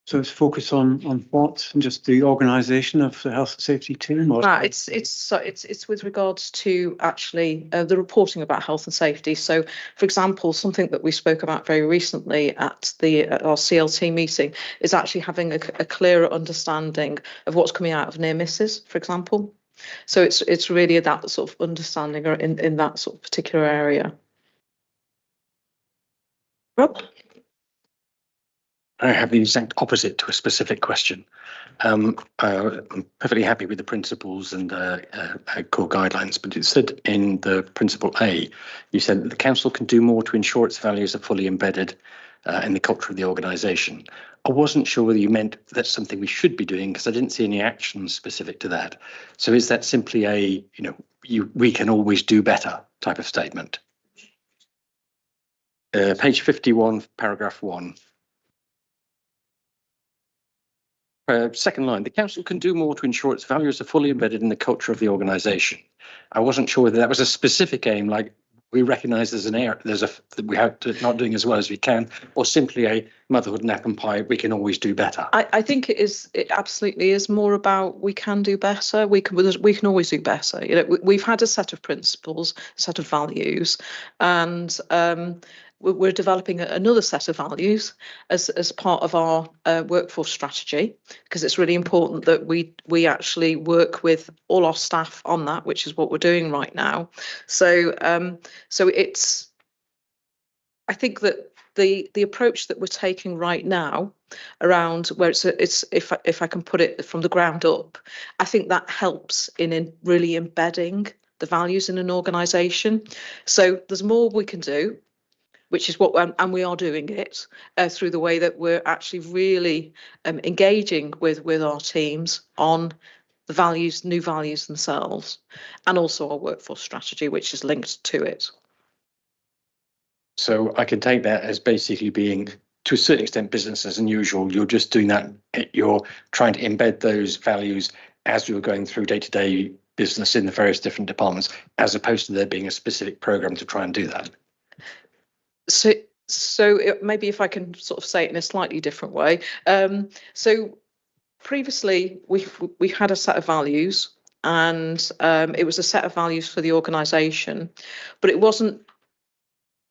So it's focused on what? Just the organisation of the health and safety team? Or? It's with regards to actually the reporting about health and safety. So, for example, something that we spoke about very recently at our CLT meeting is actually having a clearer understanding of what's coming out of near misses, for example. So it's really that sort of understanding or in that sort of particular area. Rob? I have the exact opposite to a specific question. I'm perfectly happy with the principles and core guidelines, but it said in the principle A, you said that the council can do more to ensure its values are fully embedded in the culture of the organisation. I wasn't sure whether you meant that's something we should be doing, because I didn't see any actions specific to that. So is that simply a, we can always do better type of statement? Page 51, paragraph 1. Second line, the council can do more to ensure its values are fully embedded in the culture of the organisation. I wasn't sure whether that was a specific aim, like we recognise there's an error, that we have to not doing as well as we can, or simply a motherhood and apple pie, we can always do better. I think it absolutely is more about we can do better. We can always do better. We've had a set of principles, a set of values, and we're developing another set of values as part of our workforce strategy, because it's really important that we actually work with all our staff on that, which is what we're doing right now. So it's, I think that the approach that we're taking right now around where it's if I can put it from the ground up, I think that helps in really embedding the values in an organisation. So there's more we can do, which is what, and we are doing it through the way that we're actually really engaging with our teams on the values, new values themselves, and also our workforce strategy, which is linked to it. So I can take that as basically being, to a certain extent, business as unusual. You're just doing that, you're trying to embed those values as you're going through day-to-day business in the various different departments, as opposed to there being a specific program to try and do that. So maybe if I can sort of say it in a slightly different way. So previously we had a set of values, and it was a set of values for the organisation, but it wasn't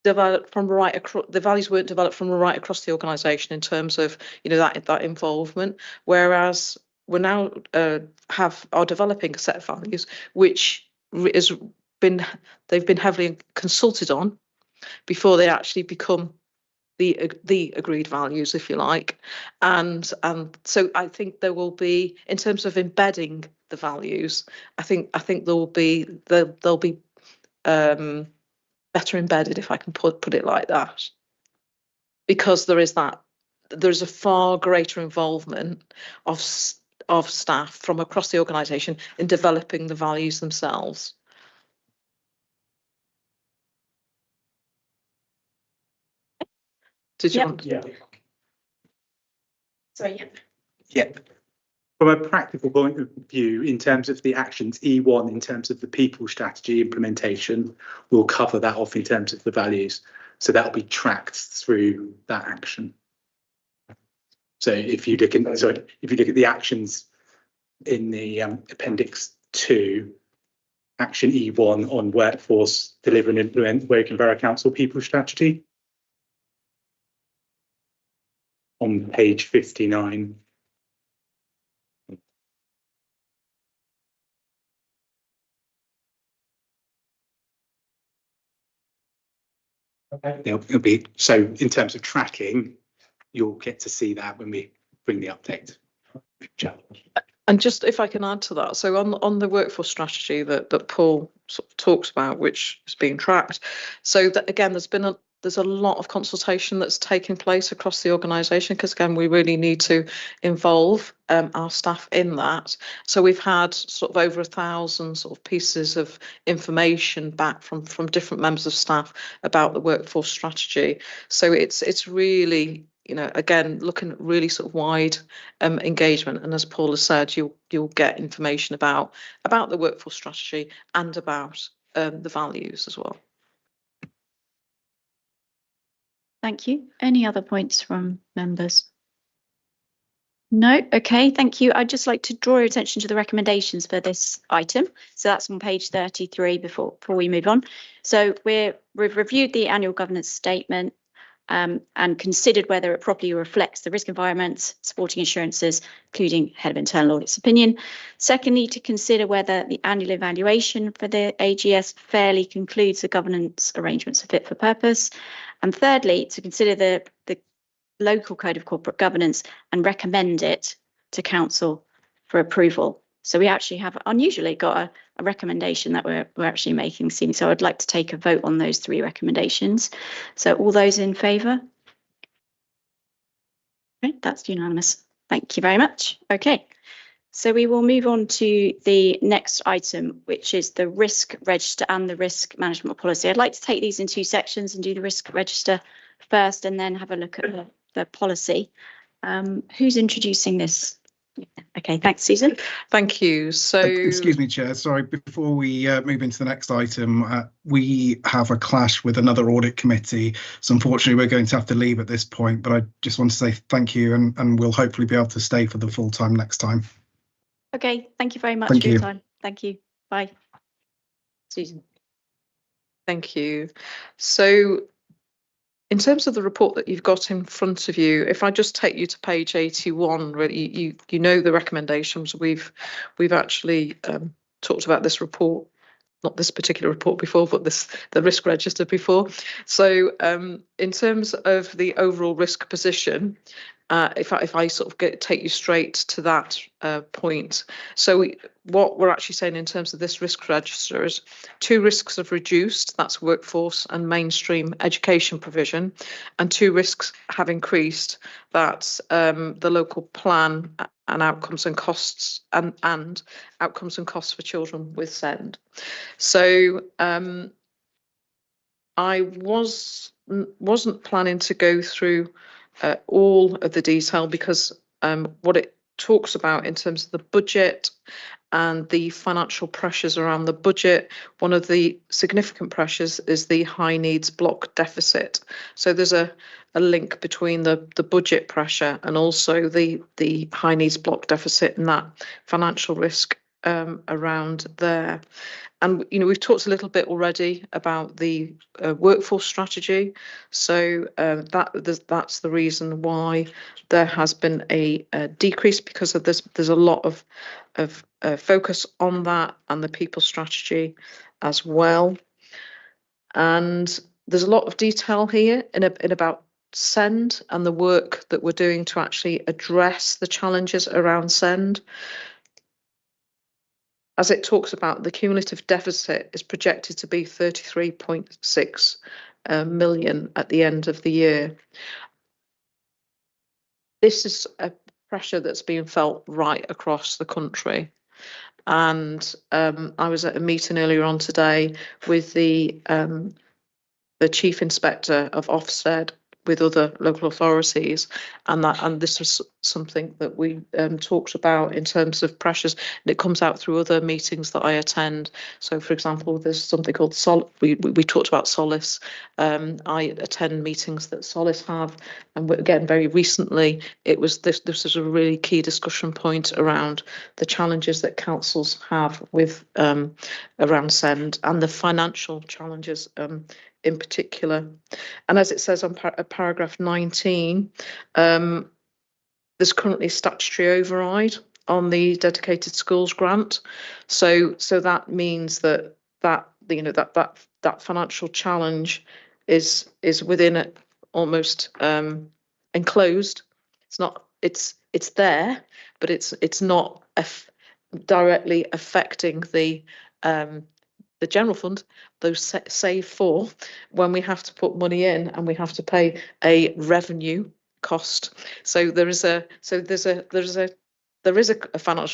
developed from right across. The values weren't developed from right across the organisation in terms of that involvement. Whereas we're now are developing a set of values which they've been heavily consulted on before they actually become the agreed values, if you like, and so I think there will be, in terms of embedding the values, I think they'll be better embedded, if I can put it like that, because there's a far greater involvement of staff from across the organisation in developing the values themselves. Did you want to? Yeah. Sorry, Yeah. From a practical point of view, in terms of the actions, E1, in terms of the people strategy implementation, will cover that off in terms of the values. So that'll be tracked through that action. So if you look at the actions in the appendix 2, action E1 on workforce, deliver and implement Woking Borough Council people strategy, on page 59. It'll be, so in terms of tracking, you'll get to see that when we bring the update. And just if I can add to that, so on the workforce strategy that Paul sort of talks about, which is being tracked, so that again, there's a lot of consultation that's taking place across the organisation, because again, we really need to involve our staff in that. So we've had sort of over 1,000 sort of pieces of information back from different members of staff about the workforce strategy. So it's really, again, looking at really sort of wide engagement. And as Paul has said, you'll get information about the workforce strategy and about the values as well. thank you. Any other points from members? No? Okay, thank you. I'd just like to draw your attention to the recommendations for this item. So that's on page 33 before we move on. So we've reviewed the annual governance statement. and considered whether it properly reflects the risk environment, supporting insurances, including Head of Internal Audit's opinion. Secondly, to consider whether the annual evaluation for the AGS fairly concludes the governance arrangements are fit for purpose. And thirdly, to consider the local code of corporate governance and recommend it to council for approval. So we actually have unusually got a recommendation that we're actually making this evening. So I'd like to take a vote on those 3 recommendations. So all those in favour? Okay, that's unanimous. Thank you very much. Okay, so we will move on to the next item, which is the risk register and the risk management policy. I'd like to take these in 2 sections and do the risk register first and then have a look at the policy. Who's introducing this? Okay, thanks, Susan. Thank you. So, excuse me, Chair. Sorry, before we move into the next item, we have a clash with another audit committee. So unfortunately, we're going to have to leave at this point. But I just want to say thank you, and we'll hopefully be able to stay for the full time next time. Okay, thank you very much Thank for your you. time. Thank you. Bye. Susan. thank you. So, in terms of the report that you've got in front of you, if I just take you to page 81, really, you know the recommendations. We've actually talked about this report, not this particular report before, but the risk register before. So in terms of the overall risk position, if I sort of take you straight to that point. So what we're actually saying in terms of this risk register is 2 risks have reduced, that's workforce and mainstream education provision, and 2 risks have increased, that's the local plan and outcomes and costs and outcomes and costs for children with SEND. So I wasn't planning to go through all of the detail because what it talks about in terms of the budget and the financial pressures around the budget, one of the significant pressures is the high needs block deficit. So there's a link between the budget pressure and also the high needs block deficit and that financial risk around there. And we've talked a little bit already about the workforce strategy. So that's the reason why there has been a decrease, because of this. There's a lot of focus on that and the people strategy as well. And there's a lot of detail here in about SEND and the work that we're doing to actually address the challenges around SEND. As it talks about, the cumulative deficit is projected to be 33.6 million at the end of the year. This is a pressure that's being felt right across the country. And I was at a meeting earlier on today with the Chief Inspector of Ofsted with other local authorities, and this was something that we talked about in terms of pressures, and it comes out through other meetings that I attend. So, for example, there's something called we talked about Solace. I attend meetings that Solace have, and again, very recently, it was this was a really key discussion point around the challenges that councils have with around SEND and the financial challenges in particular. And as it says on paragraph 19, there's currently statutory override on the dedicated schools grant. So that means that financial challenge is within it, almost enclosed. It's not. It's there, but it's not directly affecting the general fund, those save for, when we have to put money in and we have to pay a revenue cost. So there's a financial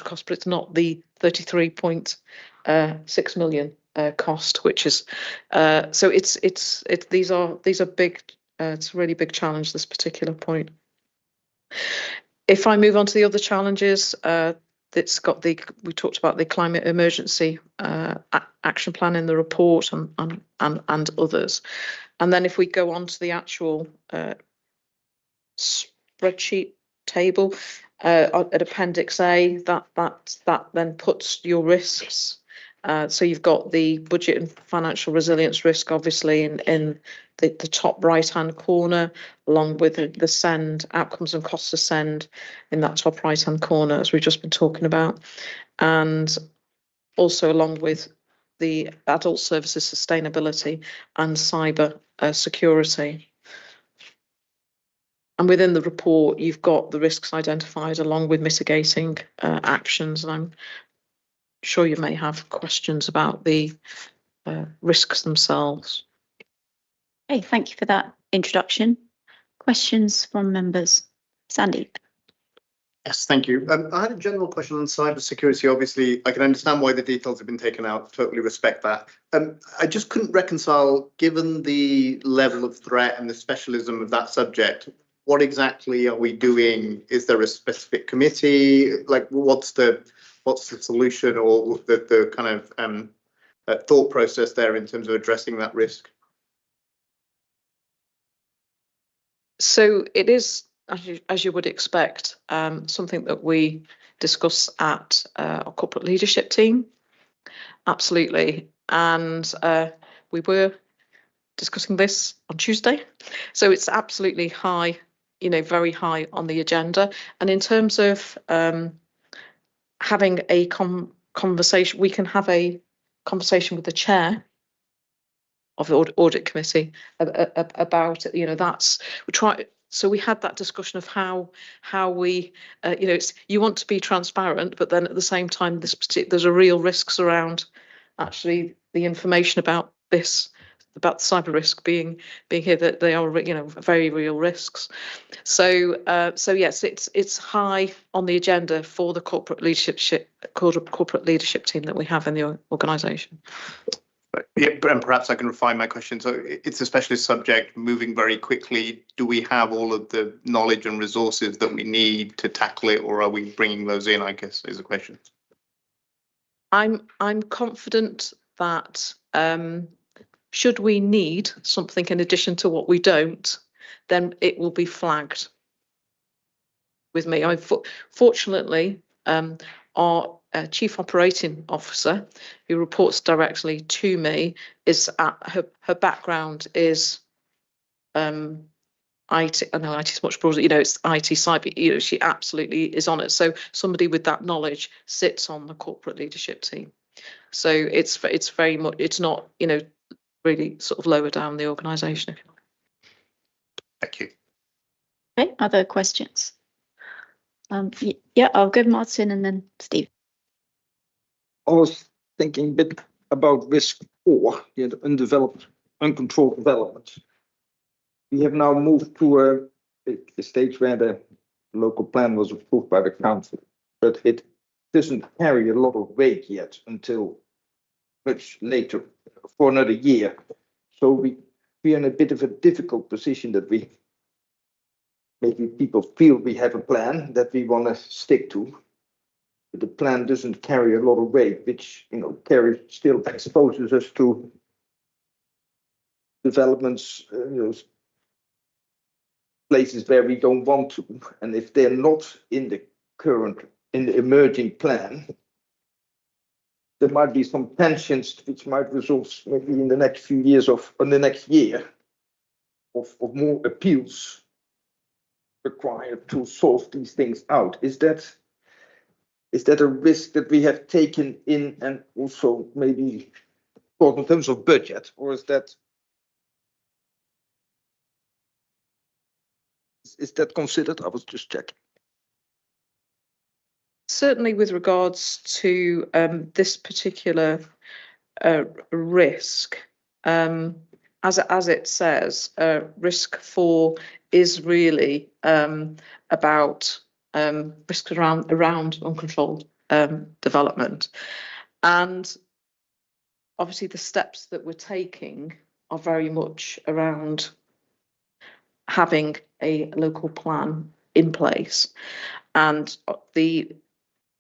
cost, but it's not the 33.6 million cost, which is so these are big. It's a really big challenge, this particular point. If I move on to the other challenges, it's got we talked about the climate emergency action plan in the report and others. And then if we go on to the actual spreadsheet table at Appendix A, that then puts your risks So you've got the budget and financial resilience risk, obviously, in the top right-hand corner, along with the SEND, outcomes and costs of SEND in that top right-hand corner, as we've just been talking about. And also along with the adult services sustainability and cyber security. And within the report, you've got the risks identified along with mitigating actions. And I'm sure you may have questions about the risks themselves. Okay, thank you for that introduction. Questions from members? Sandy. Yes, thank you. I had a general question on cybersecurity. Obviously, I can understand why the details have been taken out. Totally respect that. I just couldn't reconcile, given the level of threat and the specialism of that subject, what exactly are we doing? Is there a specific committee? Like, what's the solution or the kind of thought process there in terms of addressing that risk? So it is, as you would expect, something that we discuss at our corporate leadership team. Absolutely. And we were discussing this on Tuesday. So it's absolutely high, very high on the agenda. And in terms of having a conversation, we can have a conversation with the chair of the audit committee about it. That's we try. So we had that discussion of how we, you want to be transparent, but then at the same time, there's a real risks around actually the information about this, about the cyber risk being here, that they are, very real risks. So yes, it's high on the agenda for the corporate leadership team that we have in the organisation. Yeah, and perhaps I can refine my question. So it's a specialist subject moving very quickly. Do we have all of the knowledge and resources that we need to tackle it, or are we bringing those in, I guess, is the question. I'm confident that should we need something in addition to what we don't, then it will be flagged with me. Fortunately, our Chief Operating Officer, who reports directly to me, is her background is IT. I know IT is much broader. It's IT cyber. She absolutely is on it. So somebody with that knowledge sits on the corporate leadership team. So it's very much. It's not really sort of lower down the organisation. Thank you. Okay, other questions? Yeah, I'll go Martin and then Steve. I was thinking a bit about risk 4, the undeveloped, uncontrolled development. We have now moved to a stage where the local plan was approved by the council, but it doesn't carry a lot of weight yet until much later, for another year. So we are in a bit of a difficult position that maybe people feel we have a plan that we want to stick to. But the plan doesn't carry a lot of weight, which still exposes us to developments, places where we don't want to. And if they're not in the emerging plan, there might be some tensions which might result maybe in the next few years in the next year of more appeals required to solve these things out. Is that a risk that we have taken in, and also maybe in terms of budget, or is that considered? I was just checking. Certainly with regards to this particular risk, as it says, risk 4 is really about risks around uncontrolled development. And obviously the steps that we're taking are very much around having a local plan in place. And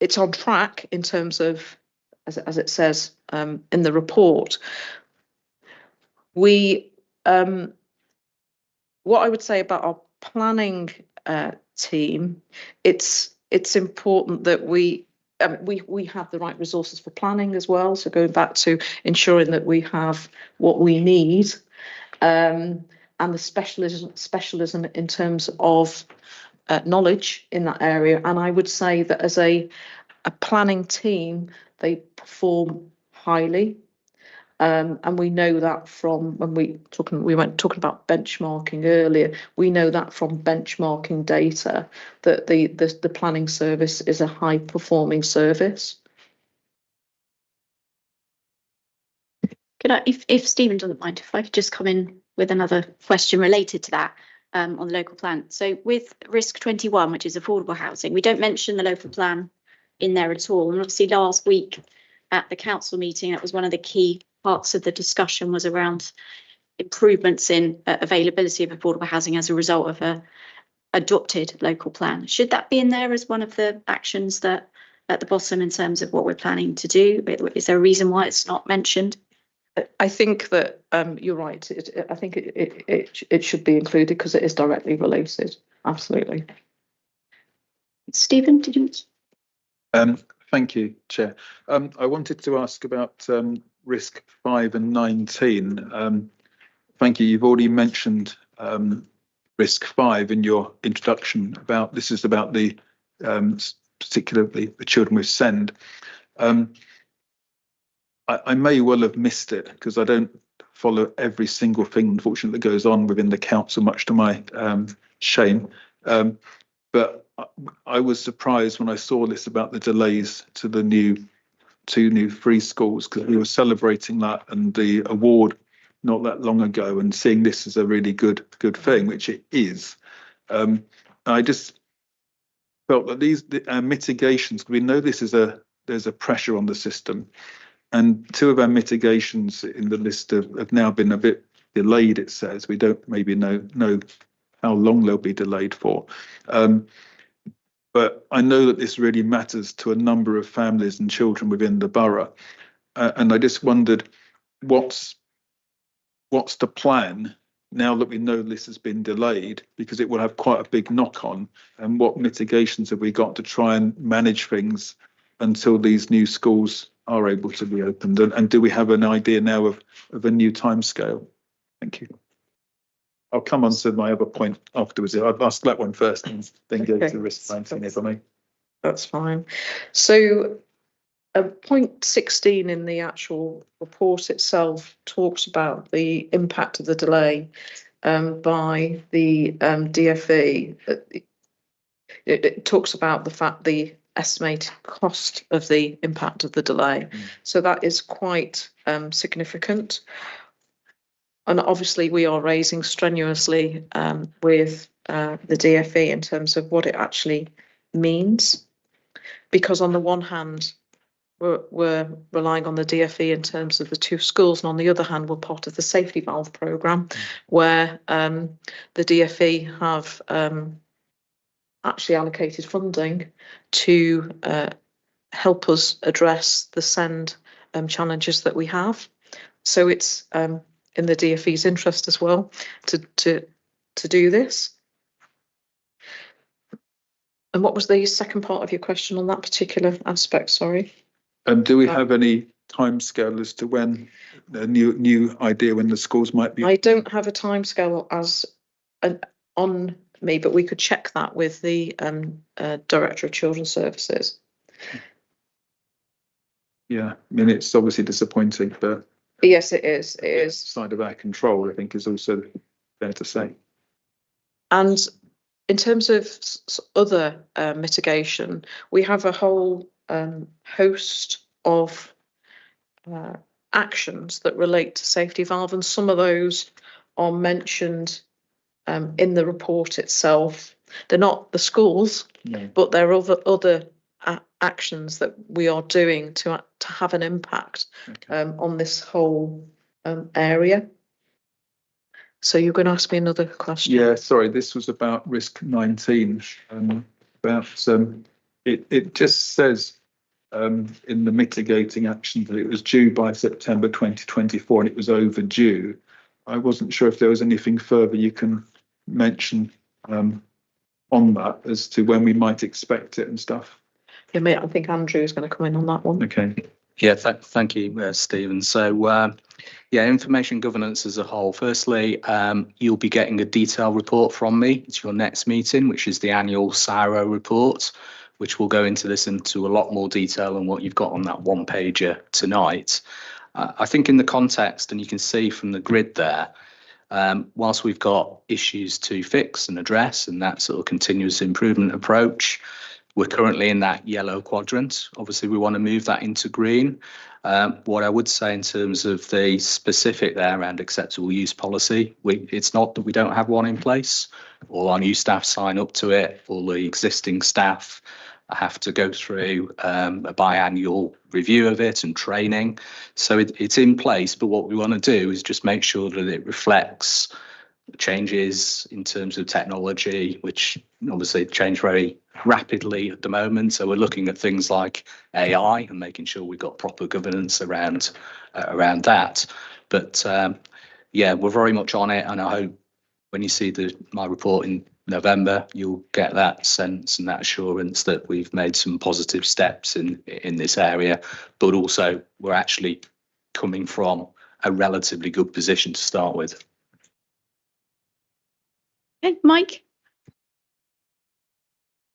it's on track in terms of, as it says in the report. What I would say about our planning team, it's important that we we have the right resources for planning as well. So going back to ensuring that we have what we need, and the specialism in terms of knowledge in that area. And I would say that as a planning team, they perform highly. And we know that from when we went talking about benchmarking earlier. We know that from benchmarking data that the planning service is a high performing service. Could I, if Stephen doesn't mind, if I could just come in with another question related to that on the local plan. So with risk 21, which is affordable housing, we don't mention the local plan in there at all. And obviously last week at the council meeting, that was one of the key parts of the discussion, was around improvements in availability of affordable housing as a result of a adopted local plan. Should that be in there as one of the actions that at the bottom in terms of what we're planning to do? Is there a reason why it's not mentioned? I think that you're right. I think it should be included because it is directly related. Absolutely. Stephen, did you? Thank you, Chair. I wanted to ask about risk 5 and 19. Thank you. You've already mentioned risk 5 in your introduction. This is about the particularly the children with SEND. I may well have missed it because I don't follow every single thing, unfortunately, that goes on within the council, much to my shame. But I was surprised when I saw this about the delays to the two new free schools, because we were celebrating that and the award not that long ago, and seeing this as a really good thing, which it is. I just felt that these mitigations, we know there's a pressure on the system, and 2 of our mitigations in the list have now been a bit delayed. It says we don't maybe know how long they'll be delayed for. But I know that this really matters to a number of families and children within the borough. And I just wondered, what's the plan now that we know this has been delayed, because it will have quite a big knock on, and what mitigations have we got to try and manage things until these new schools are able to be opened? And do we have an idea now of a new timescale? Thank you. I'll come on to my other point afterwards. I'll ask that one first and then go to risk 19 if I may. That's fine. So point 16 in the actual report itself talks about the impact of the delay by the DfE. It talks about the fact the estimated cost of the impact of the delay. So that is quite significant. And obviously we are raising strenuously with the DfE in terms of what it actually means. Because on the one hand, we're relying on the DfE in terms of the 2 schools, and on the other hand, we're part of the safety valve programme, where the DfE have actually allocated funding to help us address the SEND challenges that we have. So it's in the DfE's interest as well to do this. And what was the second part of your question on that particular aspect? Sorry. Do we have any timescale as to when a new idea when the schools might be? I don't have a timescale on me, but we could check that with the Director of Children's Services. Yeah, I mean, it's obviously disappointing, but yes, it is. It is side of our control, I think, is also fair to say. And in terms of other mitigation, we have a whole host of actions that relate to safety valve, and some of those are mentioned in the report itself. They're not the schools, but there are other actions that we are doing to have an impact on this whole area. So you're going to ask me another question? Yeah, sorry, this was about risk 19. It just says in the mitigating action that it was due by September 2024 and it was overdue. I wasn't sure if there was anything further you can mention on that as to when we might expect it and stuff. I think Andrew is going to come in on that one. Okay. Yeah, thank you, Stephen. So, yeah, information governance as a whole. Firstly, you'll be getting a detailed report from me at your next meeting, which is the annual CIRO report, which will go into a lot more detail than what you've got on that one pager tonight. I think in the context, and you can see from the grid there, whilst we've got issues to fix and address and that sort of continuous improvement approach, we're currently in that yellow quadrant. Obviously, we want to move that into green. What I would say in terms of the specific there around acceptable use policy, it's not that we don't have one in place. All our new staff sign up to it. All the existing staff have to go through a biannual review of it and training. So it's in place, but what we want to do is just make sure that it reflects changes in terms of technology, which obviously change very rapidly at the moment. So we're looking at things like AI and making sure we've got proper governance around that. But yeah, we're very much on it, and I hope when you see my report in November, you'll get that sense and that assurance that we've made some positive steps in this area, but also we're actually coming from a relatively good position to start with. Okay, Mike?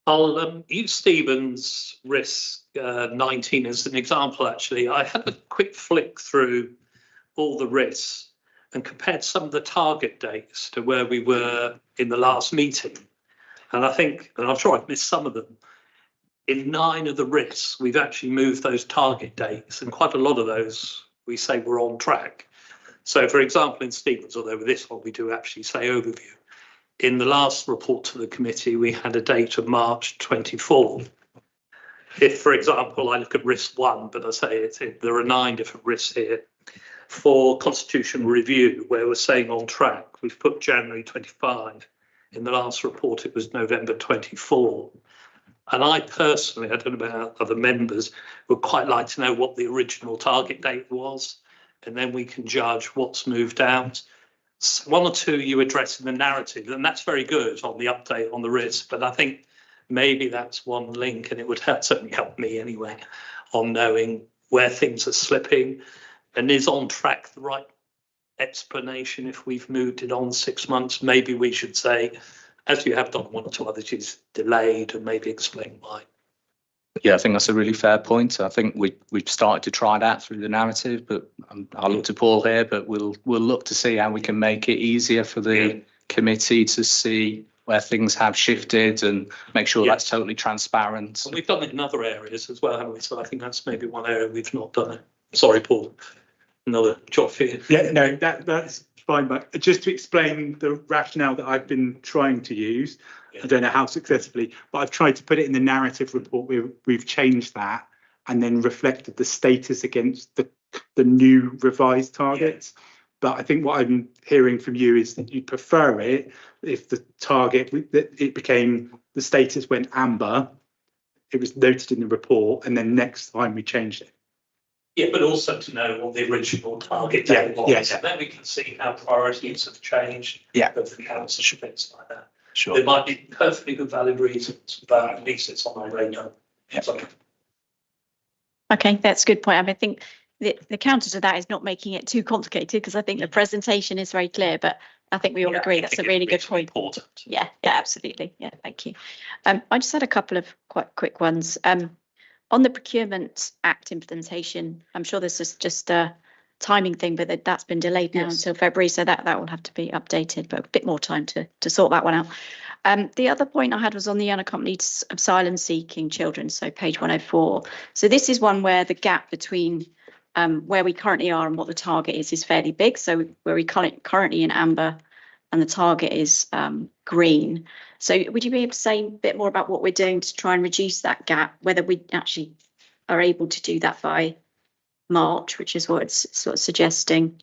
I'll use Stephen's risk 19 as an example, actually. I had a quick flick through all the risks and compared some of the target dates to where we were in the last meeting. And I think, and I'm sure I've missed some of them, in 9 of the risks, we've actually moved those target dates, and quite a lot of those we say we're on track. So, for example, in Stephen's, although with this one we do actually say overview, in the last report to the committee, we had a date of March 24. If, for example, I look at risk 1, but I say there are 9 different risks here. For constitutional review, where we're saying on track, we've put January 25. In the last report, it was November 24. And I personally, I don't know about other members, would quite like to know what the original target date was, and then we can judge what's moved out. 1 or 2 you address in the narrative, and that's very good on the update on the risk, but I think maybe that's one link, and it would certainly help me anyway on knowing where things are slipping, and is on track the right explanation. If we've moved it on 6 months, maybe we should say, as you have done 1 or 2 others, is delayed, and maybe explain why. Yeah, I think that's a really fair point. I think we've started to try that through the narrative, but I'll look to Paul here, but we'll look to see how we can make it easier for the committee to see where things have shifted and make sure that's totally transparent. Well, we've done it in other areas as well, haven't we? So I think that's maybe one area we've not done it. Sorry, Paul. Another job for you. Yeah, no, that's fine. But just to explain the rationale that I've been trying to use, I don't know how successfully, but I've tried to put it in the narrative report. We've changed that and then reflected the status against the new revised targets. But I think what I'm hearing from you is that you prefer it if the target, it became, the status went amber, it was noted in the report, and then next time we changed it. Yeah, but also to know what the original target date was. And then we can see how priorities have changed. Of the council, things like that. Sure. There might be perfectly good valid reasons, but at least it's on my radar. Okay, that's a good point. I mean, I think the counter to that is not making it too complicated, because I think the presentation is very clear, but I think we all agree that's a really good point. Important. Yeah, absolutely. Yeah, thank you. I just had a couple of quite quick ones. On the Procurement Act implementation, I'm sure this is just a timing thing, but that's been delayed now until February, so that will have to be updated, but a bit more time to sort that one out. The other point I had was on the unaccompanied asylum-seeking children, so page 104. So this is one where the gap between where we currently are and what the target is fairly big. So where we currently in amber and the target is green. So would you be able to say a bit more about what we're doing to try and reduce that gap, whether we actually are able to do that by March, which is what it's sort of suggesting,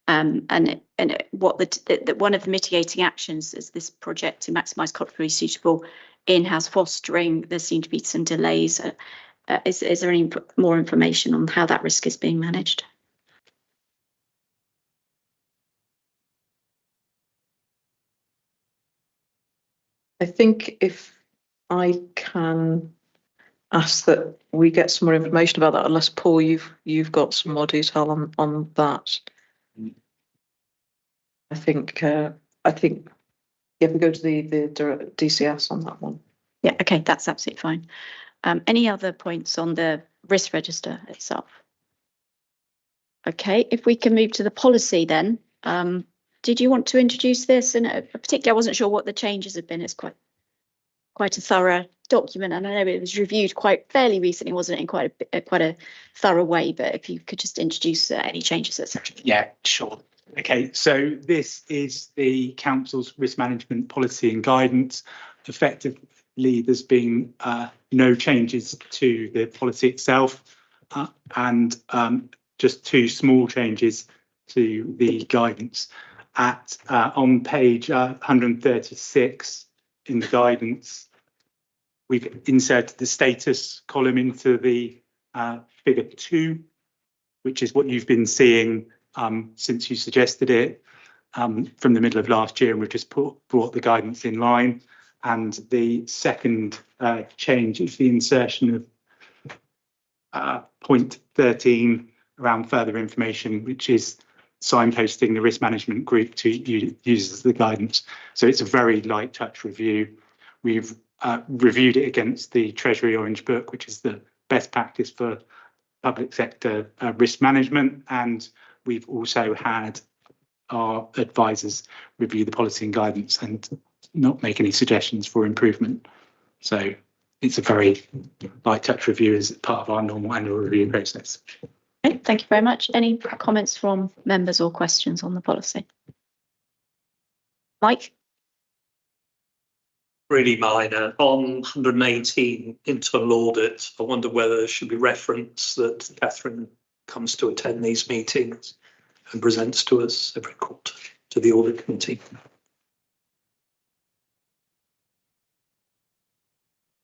and what one of the mitigating actions is this project to maximise culturally suitable in-house fostering. There seem to be some delays. Is there any more information on how that risk is being managed? I think if I can ask that we get some more information about that, unless Paul, you've got some more detail on that. I think you have to go to the DCS on that one. Yeah, okay, that's absolutely fine. Any other points on the risk register itself? Okay, if we can move to the policy then. Did you want to introduce this? And particularly, I wasn't sure what the changes have been. It's quite a thorough document, and I know it was reviewed quite fairly recently, wasn't it, in quite a thorough way. But if you could just introduce any changes, etc. Yeah, sure. Okay, so this is the council's risk management policy and guidance. Effectively, there's been no changes to the policy itself, and just two small changes to the guidance. On page 136 in the guidance, we've inserted the status column into the figure 2, which is what you've been seeing since you suggested it from the middle of last year, and we've just brought the guidance in line. And the second change is the insertion of point 13 around further information, which is signposting the risk management group to use as the guidance. So it's a very light touch review. We've reviewed it against the Treasury Orange Book, which is the best practice for public sector risk management, and we've also had our advisors review the policy and guidance and not make any suggestions for improvement. So it's a very light touch review as part of our normal annual review process. Okay, thank you very much. Any comments from members or questions on the policy? Mike? Really minor. On 118 internal audit, I wonder whether there should be reference that Catherine comes to attend these meetings and presents to us every quarter to the Audit Committee.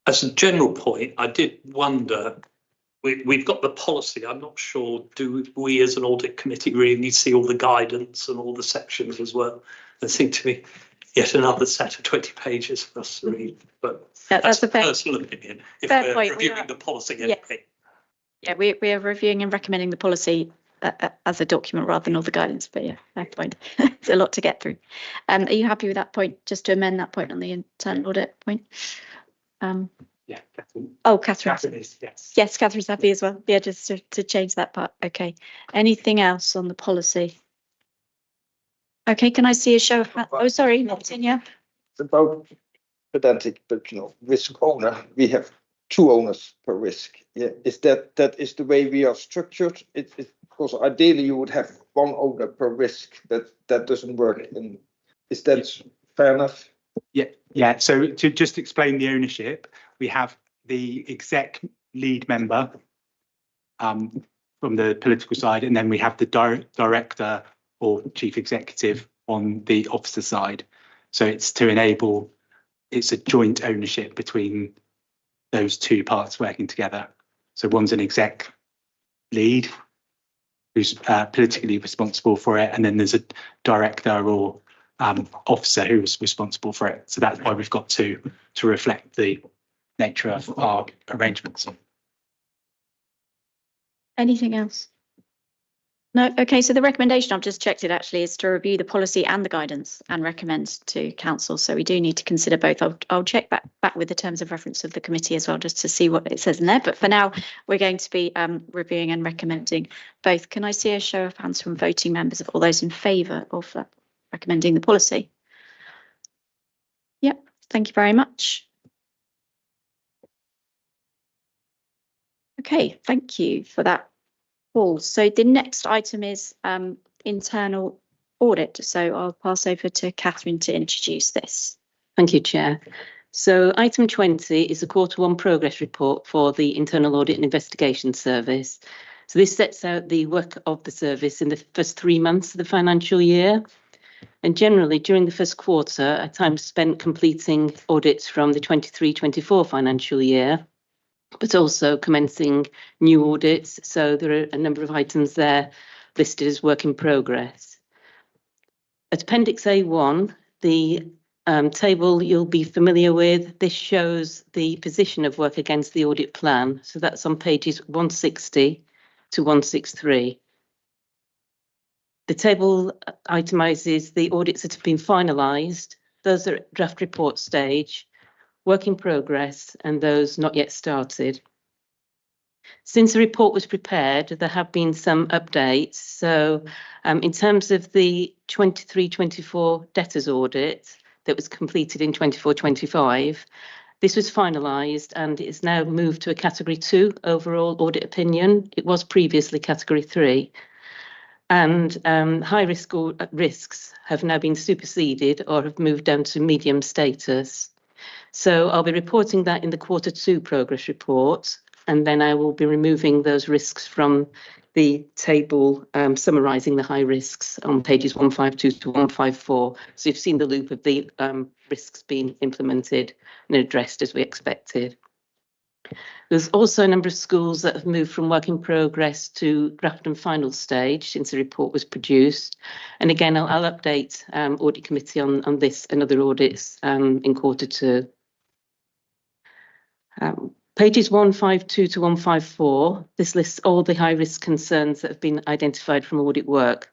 As a general point, I did wonder, we've got the policy. I'm not sure, do we as an Audit Committee really need to see all the guidance and all the sections as well? There seemed to be yet another set of 20 pages for us to read, but that's a personal opinion. If we're reviewing the policy anyway. Yeah, we are reviewing and recommending the policy as a document rather than all the guidance, but yeah, fair point. It's a lot to get through. Are you happy with that point, just to amend that point on the internal audit point? Yeah, Catherine. Oh, Catherine. Catherine is, yes. Yes, Catherine's happy as well. Yeah, just to change that part. Okay. Anything else on the policy? Okay, can I see a show of hands? Oh, sorry, Martin, yeah. It's about pedantic, but risk owner. We have 2 owners per risk. Yeah, is that is the way we are structured? It because ideally you would have 1 owner per risk. That doesn't work. And is that fair enough? Yeah. So to just explain the ownership, we have the exec lead member from the political side, and then we have the director or chief executive on the officer side. So it's to enable, it's a joint ownership between those 2 parts working together. So one's an exec lead who's politically responsible for it, and then there's a director or officer who's responsible for it. So that's why we've got to reflect the nature of our arrangements. Anything else? No. Okay, so the recommendation, I've just checked it actually, is to review the policy and the guidance and recommend to council. So we do need to consider both. I'll check back with the terms of reference of the committee as well, just to see what it says in there. But for now, we're going to be reviewing and recommending both. Can I see a show of hands from voting members of all those in favour of recommending the policy? Yep, thank you very much. Okay, thank you for that, Paul. So the next item is internal audit. So I'll pass over to Catherine to introduce this. Thank you, Chair. So item 20 is a Q1 progress report for the Internal Audit and Investigation Service. So this sets out the work of the service in the first 3 months of the financial year. And generally, during the first quarter, a time spent completing audits from the 23-24 financial year, but also commencing new audits. So there are a number of items there listed as work in progress. At Appendix A1, the table you'll be familiar with. This shows the position of work against the audit plan. So that's on pages 160 to 163. The table itemises the audits that have been finalised, those are at draft report stage, work in progress, and those not yet started. Since the report was prepared, there have been some updates. So in terms of the 23-24 debtors audit that was completed in 24-25, this was finalised and is now moved to a category 2 overall audit opinion. It was previously category 3. And high risk or risks have now been superseded or have moved down to medium status. So I'll be reporting that in the quarter 2 progress report, and then I will be removing those risks from the table summarising the high risks on pages 152 to 154. So you've seen the loop of the risks being implemented and addressed as we expected. There's also a number of schools that have moved from work in progress to draft and final stage since the report was produced. And again, I'll update Audit Committee on this and other audits in quarter 2. Pages 152 to 154, this lists all the high risk concerns that have been identified from audit work.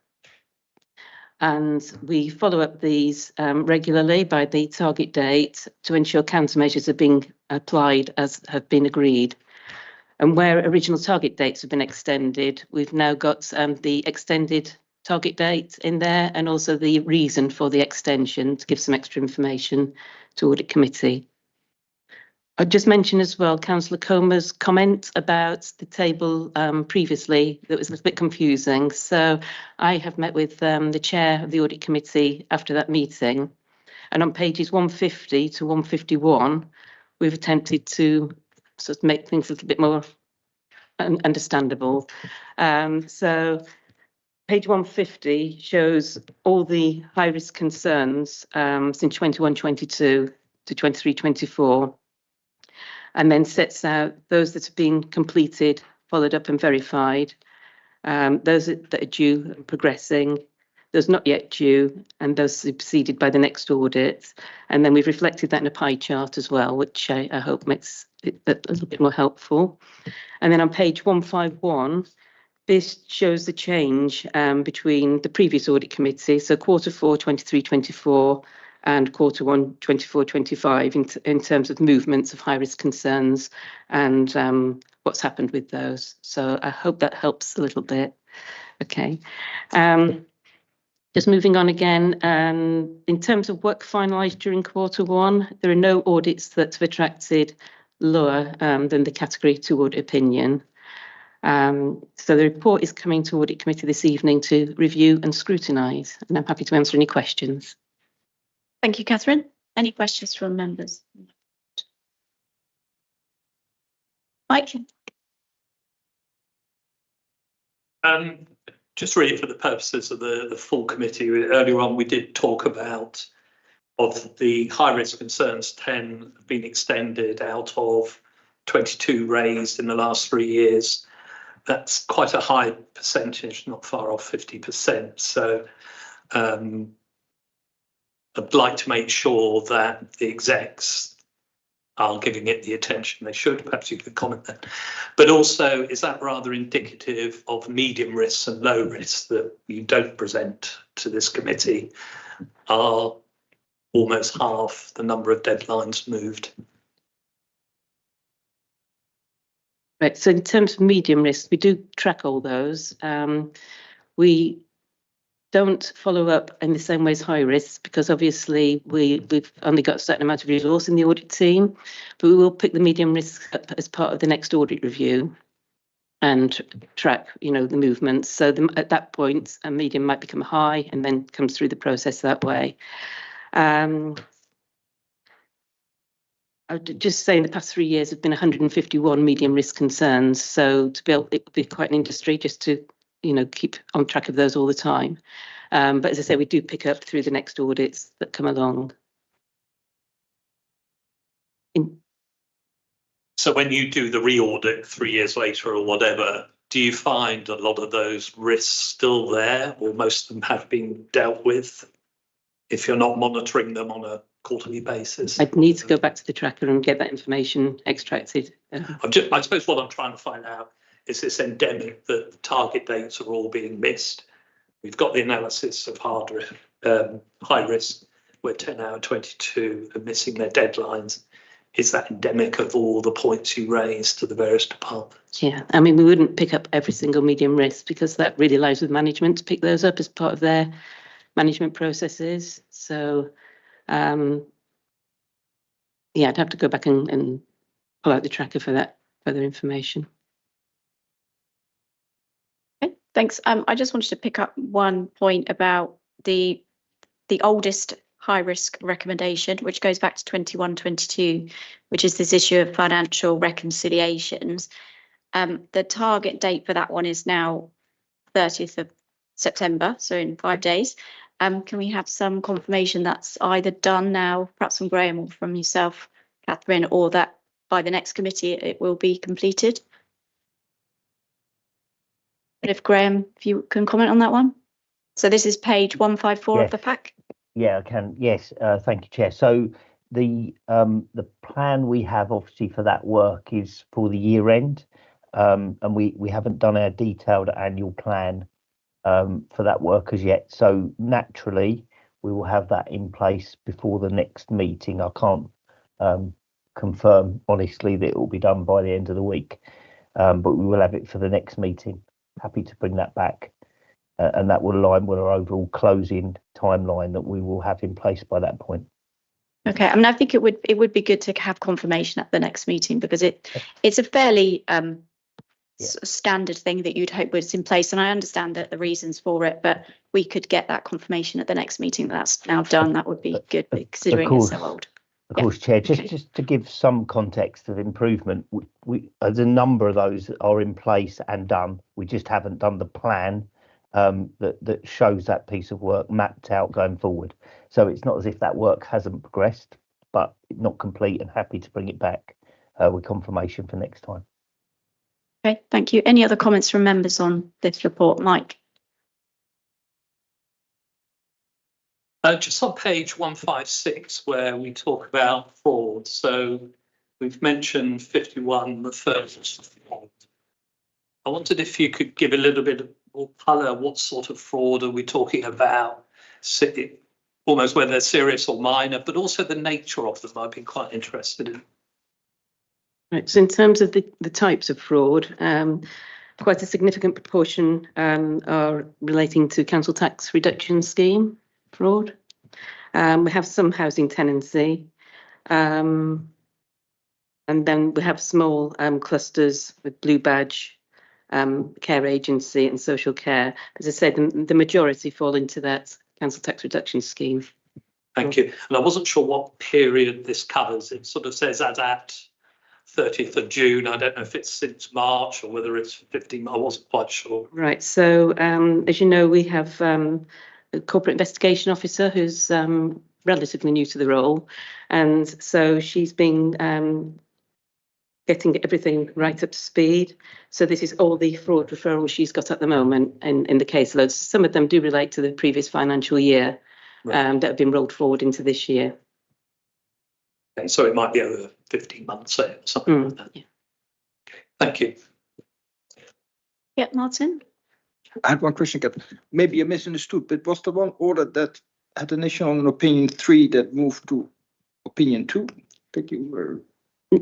And we follow up these regularly by the target date to ensure countermeasures are being applied as have been agreed. And where original target dates have been extended, we've now got the extended target date in there and also the reason for the extension to give some extra information to Audit Committee. I'd just mention as well Councillor Comer's comment about the table previously that was a little bit confusing. So I have met with the chair of the Audit Committee after that meeting, and on pages 150 to 151, we've attempted to sort of make things a little bit more understandable. So page 150 shows all the high risk concerns since 21-22 to 23-24. And then sets out those that have been completed, followed up and verified, those that are due and progressing, those not yet due, and those superseded by the next audit. And then we've reflected that in a pie chart as well, which I hope makes it a little bit more helpful. And then on page 151, this shows the change between the previous Audit Committee, so quarter 4, 23-24, and quarter 1, 24-25 in terms of movements of high risk concerns and what's happened with those. So I hope that helps a little bit. Okay. Just moving on again, in terms of work finalised during quarter 1, there are no audits that have attracted lower than the category 2 audit opinion. So the report is coming to Audit Committee this evening to review and scrutinise, and I'm happy to answer any questions. Thank you, Catherine. Any questions from members? Mike? Just really for the purposes of the full committee, earlier on we did talk about of the high risk concerns, 10 have been extended out of 22 raised in the last 3 years. That's quite a high percentage, not far off 50%. So I'd like to make sure that the execs are giving it the attention they should. Perhaps you could comment there. But also, is that rather indicative of medium risks and low risks that you don't present to this committee are almost half the number of deadlines moved? Right, so in terms of medium risks, we do track all those. We don't follow up in the same way as high risks because obviously we've only got a certain amount of resource in the audit team, but we will pick the medium risks up as part of the next audit review and track, the movements. So at that point, a medium might become a high and then comes through the process that way. I would just say in the past 3 years, there have been 151 medium risk concerns. So to be able, it would be quite an industry just to keep on track of those all the time. But as I say, we do pick up through the next audits that come along. So when you do the re-audit 3 years later or whatever, do you find a lot of those risks still there, or most of them have been dealt with if you're not monitoring them on a quarterly basis. I'd need to go back to the tracker and get that information extracted. I suppose what I'm trying to find out is this endemic that the target dates are all being missed. We've got the analysis of high risk, where 10 out of 22 are missing their deadlines. Is that endemic of all the points you raised to the various departments? Yeah, I mean, we wouldn't pick up every single medium risk because that really lies with management to pick those up as part of their management processes. So, yeah, I'd have to go back and pull out the tracker for that further information. Okay, thanks. I just wanted to pick up one point about the oldest high risk recommendation, which goes back to 21-22, which is this issue of financial reconciliations. The target date for that one is now 30th of September, so in 5 days. Can we have some confirmation that's either done now, perhaps from Graham or from yourself, Catherine, or that by the next committee it will be completed? And if Graham, if you can comment on that one. So this is page 154 of the pack. Yeah, I can. Yes, thank you, Chair. So the plan we have obviously for that work is for the year end, and we haven't done our detailed annual plan for that work as yet. So naturally, we will have that in place before the next meeting. I can't confirm honestly that it will be done by the end of the week, but we will have it for the next meeting. Happy to bring that back. And that will align with our overall closing timeline that we will have in place by that point. Okay, I mean, I think it would be good to have confirmation at the next meeting because it's a fairly standard thing that you'd hope was in place, and I understand that the reasons for it, but we could get that confirmation at the next meeting that's now done. That would be good, considering it's so old. Of course, Chair. Just to give some context of improvement, there's a number of those that are in place and done. We just haven't done the plan that shows that piece of work mapped out going forward. So it's not as if that work hasn't progressed, but not complete, and happy to bring it back with confirmation for next time. Okay, thank you. Any other comments from members on this report? Mike? Just on page 156, where we talk about fraud. So we've mentioned 51 referrals. I wondered if you could give a little bit more colour. What sort of fraud are we talking about? Almost whether they're serious or minor, but also the nature of them. I've been quite interested in. Right. So in terms of the types of fraud, quite a significant proportion are relating to council tax reduction scheme fraud. We have some housing tenancy. And then we have small clusters with blue badge, care agency and social care. As I said, the majority fall into that council tax reduction scheme. Thank you. And I wasn't sure what period this covers. It sort of says as at 30th of June. I don't know if it's since March or whether it's 15. I wasn't quite sure. Right. So as you know, we have a corporate investigation officer who's relatively new to the role. And so she's been getting everything right up to speed. So this is all the fraud referrals she's got at the moment in the caseloads. Some of them do relate to the previous financial year that have been rolled forward into this year. Okay, so it might be over 15 months, say, or something like that. Yeah. Okay, thank you. Yeah, Martin? I had one question, Captain. Maybe I misunderstood, but was the one order that had initial on opinion 3 that moved to opinion 2? Thank you.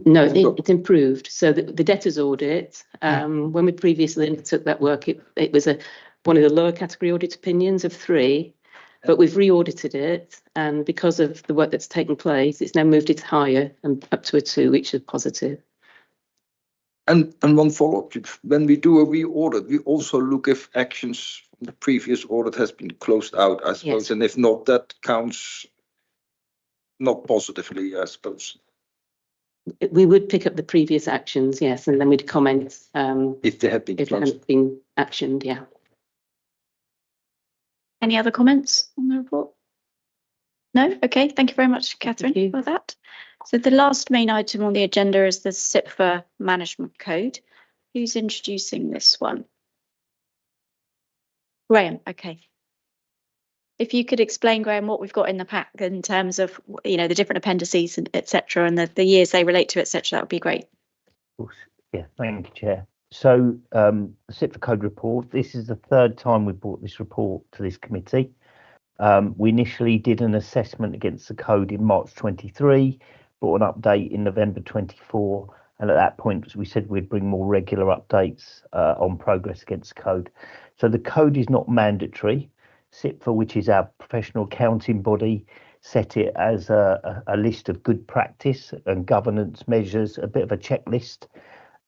No, it improved. So the debtors audit, when we previously undertook that work, it was one of the lower category audit opinions of 3, but we've re-audited it, and because of the work that's taken place, it's now moved it higher and up to a 2, which is positive. And one follow-up, when we do a re-audit, we also look if actions from the previous audit has been closed out, I suppose, and if not, that counts not positively, I suppose. We would pick up the previous actions, yes, and then we'd comment if they had been actioned, yeah. Any other comments on the report? No? Okay, thank you very much, Catherine, for that. So the last main item on the agenda is the SIPFA Management Code. Who's introducing this one? Graham, okay. if you could explain, Graham, what we've got in the pack in terms of, you know, the different appendices and et cetera, and the years they relate to, et cetera, that would be great. Of course. Yeah, thank you, Chair. So the SIPFA Code report, this is the third time we brought this report to this committee. We initially did an assessment against the code in March 23, brought an update in November 24, and at that point we said we'd bring more regular updates on progress against the code. So the code is not mandatory. SIPFA, which is our professional accounting body, set it as a list of good practice and governance measures, a bit of a checklist.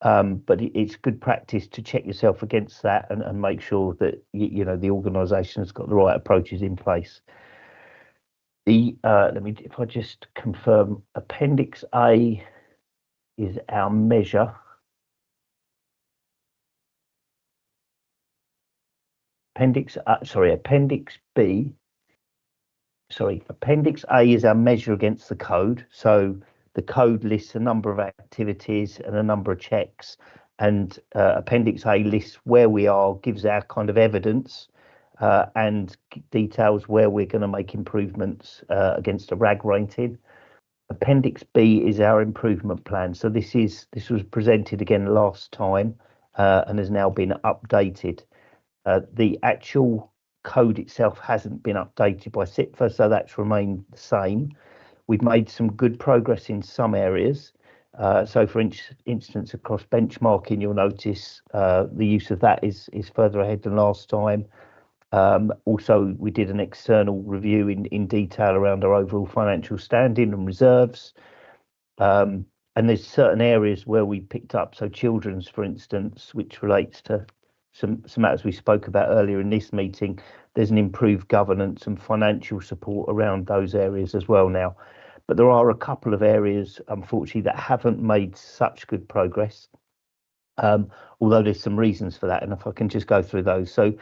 But it's good practice to check yourself against that and make sure that you know the organisation has got the right approaches in place. Let me, if I just confirm, Appendix A is our measure. Appendix B. Sorry, Appendix A is our measure against the code. So the code lists a number of activities and a number of checks, and Appendix A lists where we are, gives our kind of evidence, and details where we're going to make improvements against a RAG rating. Appendix B is our improvement plan. So this was presented again last time and has now been updated. The actual code itself hasn't been updated by SIPFA, so that's remained the same. We've made some good progress in some areas. So for instance, across benchmarking, you'll notice the use of that is further ahead than last time. Also, we did an external review in detail around our overall financial standing and reserves. And there's certain areas where we picked up, so children's, for instance, which relates to some matters we spoke about earlier in this meeting. There's an improved governance and financial support around those areas as well now. But there are a couple of areas, unfortunately, that haven't made such good progress, although there's some reasons for that. And if I can just go through those. So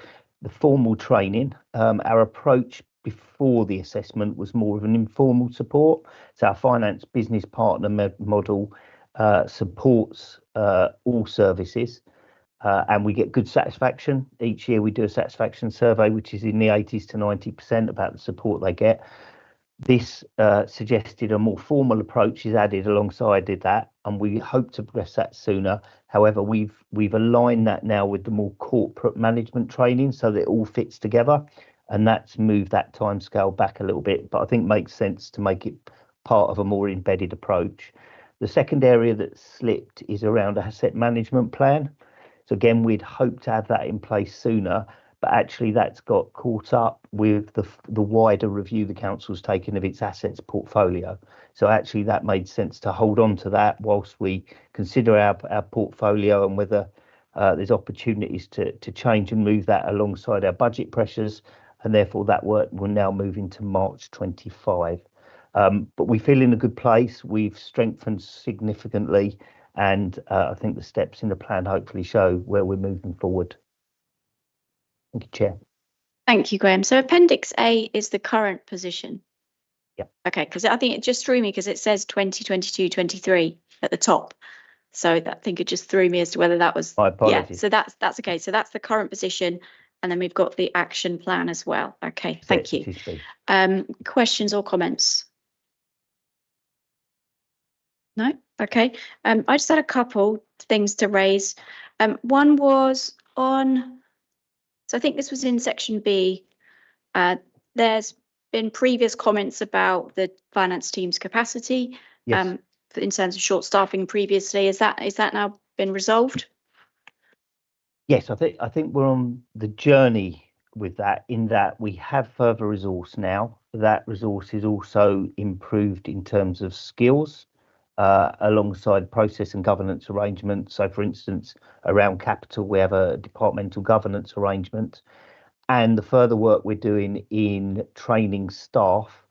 the formal training, our approach before the assessment was more of an informal support. So our finance business partner model supports all services. And we get good satisfaction. Each year we do a satisfaction survey, which is in the 80s to 90% about the support they get. This suggested a more formal approach is added alongside that, and we hope to progress that sooner. However, we've aligned that now with the more corporate management training so that it all fits together, and that's moved that timescale back a little bit, but I think makes sense to make it part of a more embedded approach. The second area that slipped is around asset management plan. So again, we'd hope to have that in place sooner, but actually that's got caught up with the wider review the council's taken of its assets portfolio. So actually that made sense to hold on to that whilst we consider our portfolio and whether there's opportunities to change and move that alongside our budget pressures, and therefore that work will now move into March 25. But we feel in a good place. We've strengthened significantly, and I think the steps in the plan hopefully show where we're moving forward. Thank you, Chair. Thank you, Graham. So Appendix A is the current position. Yeah. Okay, because I think it just threw me because it says 2022-23 at the top. So I think it just threw me as to whether that was. My apologies. Yeah, so that's okay. So that's the current position, and then we've got the action plan as well. Okay, thank you. Questions or comments? No? Okay. I just had a couple things to raise. One was on, so I think this was in section B. There's been previous comments about the finance team's capacity. Yes. In terms of short staffing previously. Is that now been resolved? Yes, I think we're on the journey with that, in that we have further resource now. That resource is also improved in terms of skills, alongside process and governance arrangements. So for instance, around capital, we have a departmental governance arrangement, and the further work we're doing in training staff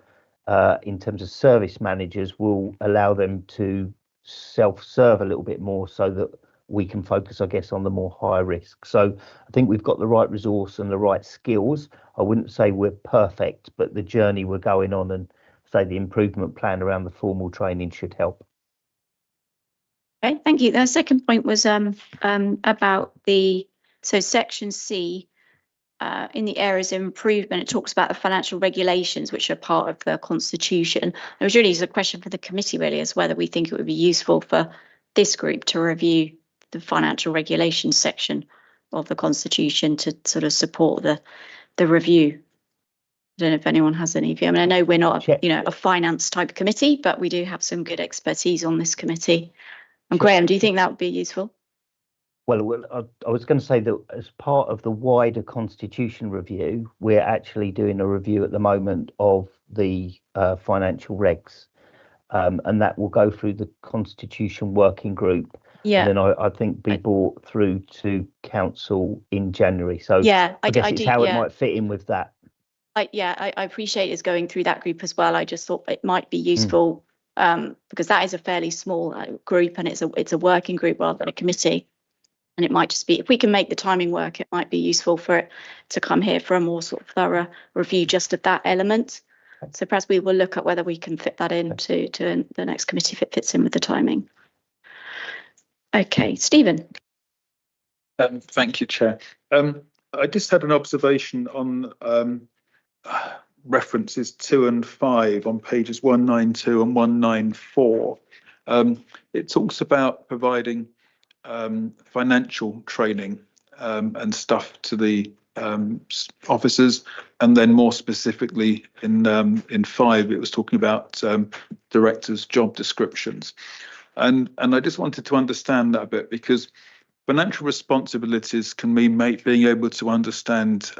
in terms of service managers will allow them to self-serve a little bit more so that we can focus, I guess, on the more high risk. So I think we've got the right resource and the right skills. I wouldn't say we're perfect, but the journey we're going on, and say the improvement plan around the formal training should help. Okay, thank you. The second point was about so section C, in the areas of improvement, it talks about the financial regulations, which are part of the constitution. It was really just a question for the committee, really, as whether we think it would be useful for this group to review the financial regulations section of the constitution to sort of support the review. I don't know if anyone has any view. I mean, I know we're not, a finance type committee, but we do have some good expertise on this committee. And Graham, do you think that would be useful? Well, I was going to say that as part of the wider constitution review, we're actually doing a review at the moment of the financial regs, and that will go through the constitution working group. Yeah. And then I think be brought through to council in January. So yeah, I guess it's how it might fit in with that. I appreciate it's going through that group as well. I just thought it might be useful because that is a fairly small group, and it's a working group rather than a committee. And it might just be, if we can make the timing work, it might be useful for it to come here for a more sort of thorough review just of that element. So perhaps we will look at whether we can fit that into the next committee if it fits in with the timing. Okay, Stephen. Thank you, Chair. I just had an observation on references 2 and 5 on pages 192 and 194. It talks about providing financial training and stuff to the officers, and then more specifically in 5 it was talking about directors' job descriptions, and I just wanted to understand that a bit, because financial responsibilities can mean being able to understand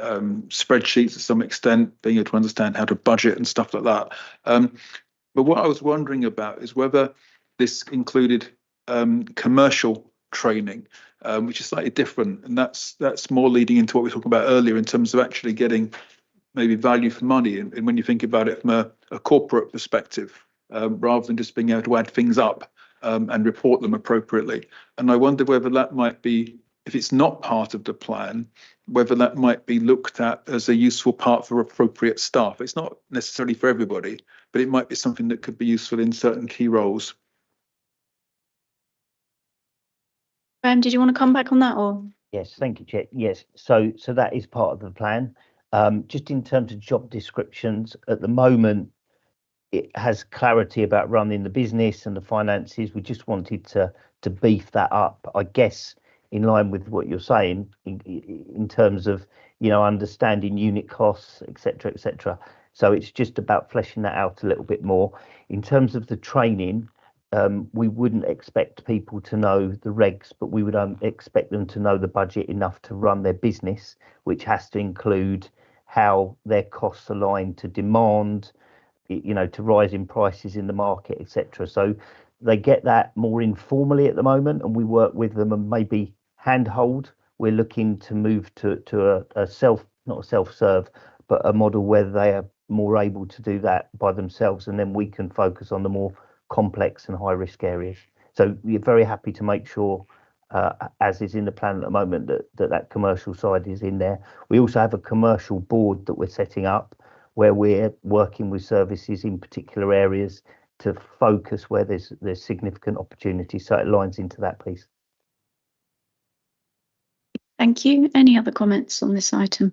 spreadsheets to some extent, being able to understand how to budget and stuff like that. But what I was wondering about is whether this included commercial training, which is slightly different, and that's more leading into what we were talking about earlier in terms of actually getting maybe value for money, and when you think about it from a corporate perspective, rather than just being able to add things up and report them appropriately. And I wonder whether that might be, if it's not part of the plan, whether that might be looked at as a useful part for appropriate staff. It's not necessarily for everybody, but it might be something that could be useful in certain key roles. Did you want to come back on that, or? Yes, thank you, Chair. Yes, so that is part of the plan. Just in terms of job descriptions, at the moment, it has clarity about running the business and the finances. We just wanted to beef that up, I guess, in line with what you're saying, in terms of, understanding unit costs, etc., etc. So it's just about fleshing that out a little bit more. In terms of the training, we wouldn't expect people to know the regs, but we would expect them to know the budget enough to run their business, which has to include how their costs align to demand, to rising prices in the market, etc. So they get that more informally at the moment, and we work with them and maybe handhold. We're looking to move to a not a self-serve, but a model where they are more able to do that by themselves, and then we can focus on the more complex and high risk areas. So we're very happy to make sure, as is in the plan at the moment, that commercial side is in there. We also have a commercial board that we're setting up, where we're working with services in particular areas to focus where there's significant opportunity. So it lines into that piece. Thank you. Any other comments on this item?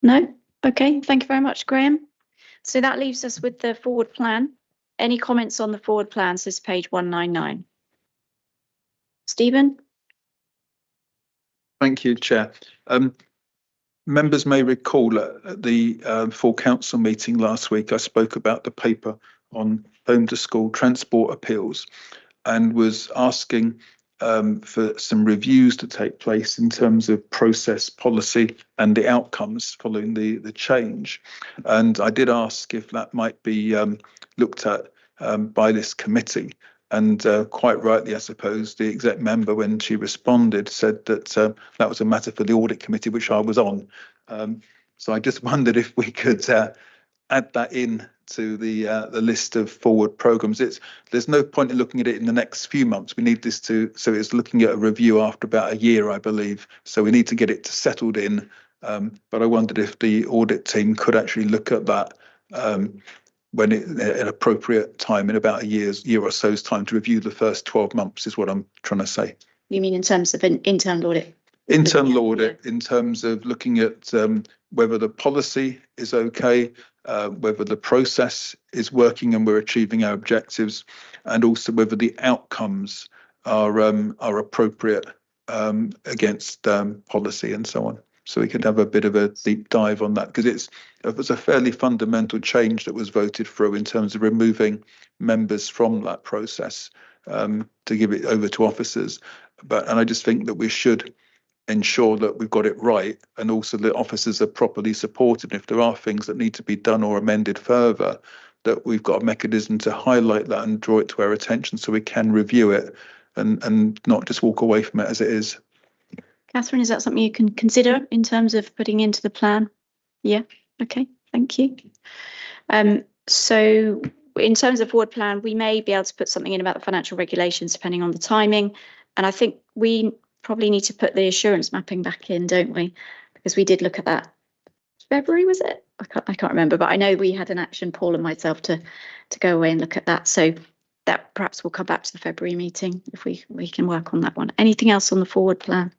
No? Okay, thank you very much, Graham. So that leaves us with the forward plan. Any comments on the forward plan? So this is page 199. Stephen? Thank you, Chair. Members may recall at the full council meeting last week, I spoke about the paper on home to school transport appeals and was asking for some reviews to take place in terms of process, policy and the outcomes following the change. And I did ask if that might be looked at by this committee. And quite rightly, I suppose, the exec member, when she responded, said that that was a matter for the audit committee, which I was on. So I just wondered if we could add that in to the list of forward programmes. There's no point in looking at it in the next few months. We need this so it's looking at a review after about a year, I believe. So we need to get it settled in. But I wondered if the audit team could actually look at that when at an appropriate time, in about a year or so's time, to review the first 12 months is what I'm trying to say. You mean in terms of an internal audit? internal audit in terms of looking at whether the policy is okay, whether the process is working and we're achieving our objectives, and also whether the outcomes are appropriate against policy and so on. So we could have a bit of a deep dive on that, because it was a fairly fundamental change that was voted through in terms of removing members from that process to give it over to officers. And I just think that we should ensure that we've got it right, and also that officers are properly supported. If there are things that need to be done or amended further, that we've got a mechanism to highlight that and draw it to our attention so we can review it and not just walk away from it as it is. Catherine, is that something you can consider in terms of putting into the plan? Yeah, okay, thank you. So in terms of forward plan, we may be able to put something in about the financial regulations depending on the timing. And I think we probably need to put the assurance mapping back in, don't we? Because we did look at that. February, was it? I can't remember, but I know we had an action, Paul and myself, to go away and look at that. So that perhaps we'll come back to the February meeting if we can work on that one. Anything else on the forward plan?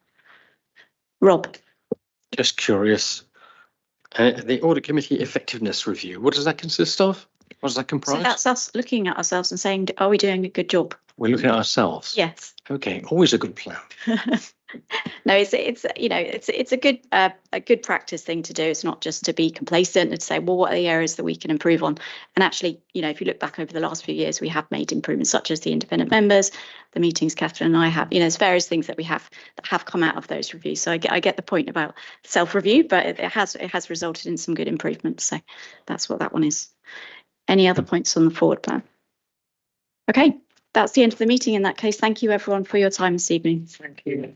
Rob. Just curious, the Audit Committee effectiveness review, what does that consist of? What does that comprise? So that's us looking at ourselves and saying, are we doing a good job? We're looking at ourselves. Yes. Okay, always a good plan. No, it's you know, it's a good practice thing to do. It's not just to be complacent and to say, well, what are the areas that we can improve on? And actually, you know, if you look back over the last few years, we have made improvements, such as the independent members, the meetings Catherine and I have. You know, there's various things that we have that have come out of those reviews. So I get the point about self-review, but it has resulted in some good improvements. So that's what that one is. Any other points on the forward plan? Okay, that's the end of the meeting in that case. Thank you everyone for your time this evening. Thank you.